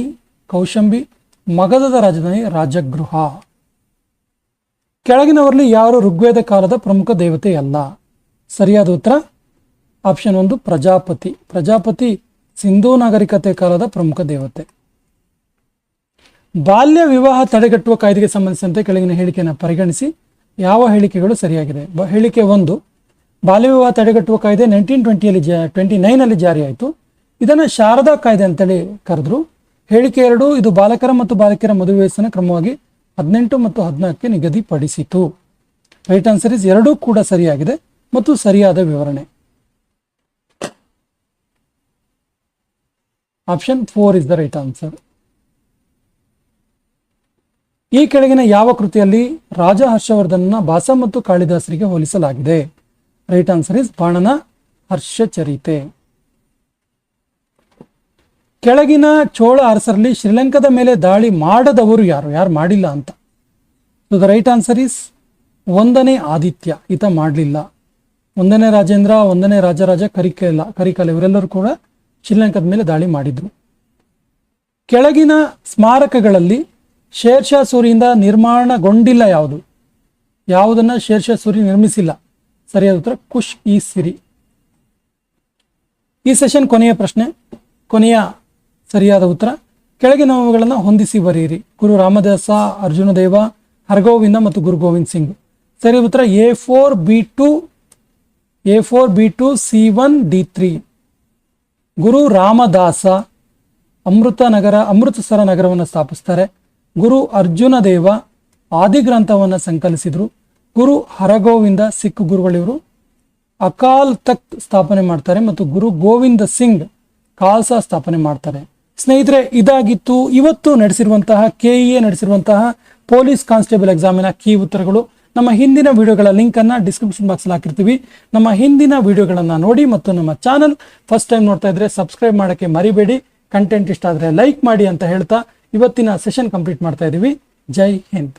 ಕೌಶಂಬಿ, ಮಗಧದ ರಾಜಧಾನಿ ರಾಜಗೃಹ. ಕೆಳಗಿನವರಲ್ಲಿ ಯಾರು ಋಗ್ವೇದ ಕಾಲದ ಪ್ರಮುಖ ದೇವತೆಯಲ್ಲ? ಸರಿಯಾದ ಉತ್ತರ ಆಪ್ಷನ್ 1 ಪ್ರಜಾಪತಿ. ಪ್ರಜಾಪತಿ ಸಿಂಧೂ ನಾಗರಿಕತೆ ಕಾಲದ ಪ್ರಮುಖ ದೇವತೆ. ಬಾಲ್ಯ ವಿವಾಹ ತಡೆಗಟ್ಟುವ ಕಾಯ್ದೆಗೆ ಸಂಬಂಧಿಸಿದಂತೆ ಕೆಳಗಿನ ಹೇಳಿಕೆಯನ್ನು ಪರಿಗಣಿಸಿ. ಯಾವ ಹೇಳಿಕೆಗಳು ಸರಿಯಾಗಿದೆ? ಹೇಳಿಕೆ 1 ಬಾಲ್ಯ ವಿವಾಹ ತಡೆಗಟ್ಟುವ ಕಾಯ್ದೆ 1929 ಜಾರಿಯಾಯಿತು. ಇದನ್ನು ಶಾರದಾ ಕಾಯ್ದೆ ಅಂತೇಳಿ ಕರೆದ್ರು. ಹೇಳಿಕೆ 2 ಇದು ಬಾಲಕರ ಮತ್ತು ಬಾಲಕಿಯರ ಮದುವೆ ವಯಸ್ಸನ್ನು ಕ್ರಮವಾಗಿ 18 ಮತ್ತು 14ಕ್ಕೆ ನಿಗದಿಪಡಿಸಿತು. ರೈಟ್ ಆನ್ಸರ್ ಇಸ್ 2 ಕೂಡ ಸರಿಯಾಗಿದೆ ಮತ್ತು ಸರಿಯಾದ ವಿವರಣೆ. Option 4 is the right answer. ಈ ಕೆಳಗಿನ ಯಾವ ಕೃತಿಯಲ್ಲಿ ರಾಜ ಹರ್ಷವರ್ಧನನ ಭಾಸ ಮತ್ತು ಕಾಳಿದಾಸರಿಗೆ ಹೋಲಿಸಲಾಗಿದೆ? ರೈಟ್ ಆನ್ಸರ್ ಇಸ್ ಬಾಣನ ಹರ್ಷಚರಿತೆ. ಕೆಳಗಿನ ಚೋಳ ಅರಸರಲ್ಲಿ ಶ್ರೀಲಂಕಾದ ಮೇಲೆ ದಾಳಿ ಮಾಡದವರು ಯಾರು ಮಾಡಿಲ್ಲ ಅಂತ? So the right answer is 1ನೇ ಆದಿತ್ಯ. ಈತ ಮಾಡಲಿಲ್ಲ. 1ನೇ ರಾಜೇಂದ್ರ, 1ನೇ ರಾಜರಾಜ ಕರಿಕಾಲ ಇವರೆಲ್ಲರೂ ಕೂಡ ಶ್ರೀಲಂಕಾದ ಮೇಲೆ ದಾಳಿ ಮಾಡಿದ್ರು. ಕೆಳಗಿನ ಸ್ಮಾರಕಗಳಲ್ಲಿ ಶೇರ್ಷಾ ಸೂರಿಯಿಂದ ನಿರ್ಮಾಣಗೊಂಡಿಲ್ಲ ಯಾವುದು? ಯಾವುದನ್ನ ಶೇರ್ಷಾ ಸೂರಿ ನಿರ್ಮಿಸಿಲ್ಲ? ಸರಿಯಾದ ಉತ್ತರ ಕುಶ್ ಇ ಸಿರಿ. ಈ ಸೆಷನ್ ಕೊನೆಯ ಪ್ರಶ್ನೆ, ಕೊನೆಯ ಸರಿಯಾದ ಉತ್ತರ. ಕೆಳಗಿನವುಗಳನ್ನು ಹೊಂದಿಸಿ ಬರೆಯಿರಿ. ಗುರು ರಾಮದಾಸ, ಅರ್ಜುನ ದೇವ, ಹರಗೋವಿಂದ ಮತ್ತು ಗುರು ಗೋವಿಂದ್ ಸಿಂಗ್. ಸರಿಯಾದ ಉತ್ತರ A4B2 C1D3. ಗುರು ರಾಮದಾಸ, ಅಮೃತಸರ ನಗರವನ್ನು ಸ್ಥಾಪಿಸ್ತಾರೆ. ಗುರು ಅರ್ಜುನ ದೇವ ಆದಿಗ್ರಂಥವನ್ನು ಸಂಕಲಿಸಿದ್ರು. ಗುರು ಹರಗೋವಿಂದ ಸಿಖ್ ಗುರುಗಳಿವರು ಅಕಾಲ್ ತಖ್ತ್ ಸ್ಥಾಪನೆ ಮಾಡ್ತಾರೆ ಮತ್ತು ಗುರು ಗೋವಿಂದ ಸಿಂಗ್ ಖಾಲ್ಸಾ ಸ್ಥಾಪನೆ ಮಾಡ್ತಾರೆ. ಸ್ನೇಹಿತರೆ, ಇದಾಗಿತ್ತು ಇವತ್ತು ನಡೆಸಿರುವಂತಹ KEA ನಡೆಸಿರುವಂತಹ ಪೊಲೀಸ್ ಕಾನ್ಸ್ಟೇಬಲ್ ಎಕ್ಸಾಮಿನ ಕೀ ಉತ್ತರಗಳು. ನಮ್ಮ ಹಿಂದಿನ ವಿಡಿಯೋಗಳ ಲಿಂಕ್ ಅನ್ನ ಡಿಸ್ಕ್ರಿಪ್ಷನ್ ಬಾಕ್ಸ್ ಅಲ್ಲಿ ಹಾಕಿರ್ತೀವಿ. ನಮ್ಮ ಹಿಂದಿನ ವಿಡಿಯೋಗಳನ್ನ ನೋಡಿ ಮತ್ತು ನಮ್ಮ ಚಾನಲ್ ಫಸ್ಟ್ ಟೈಮ್ ನೋಡ್ತಾ ಇದ್ರೆ ಸಬ್ಸ್ಕ್ರೈಬ್ ಮಾಡಕ್ಕೆ ಮರಿಬೇಡಿ. ಕಂಟೆಂಟ್ ಇಷ್ಟ ಆದ್ರೆ ಲೈಕ್ ಮಾಡಿ ಅಂತ ಹೇಳ್ತಾ ಇವತ್ತಿನ ಸೆಷನ್ ಕಂಪ್ಲೀಟ್ ಮಾಡ್ತಾ ಇದೀವಿ. ಜೈ ಹಿಂದ್.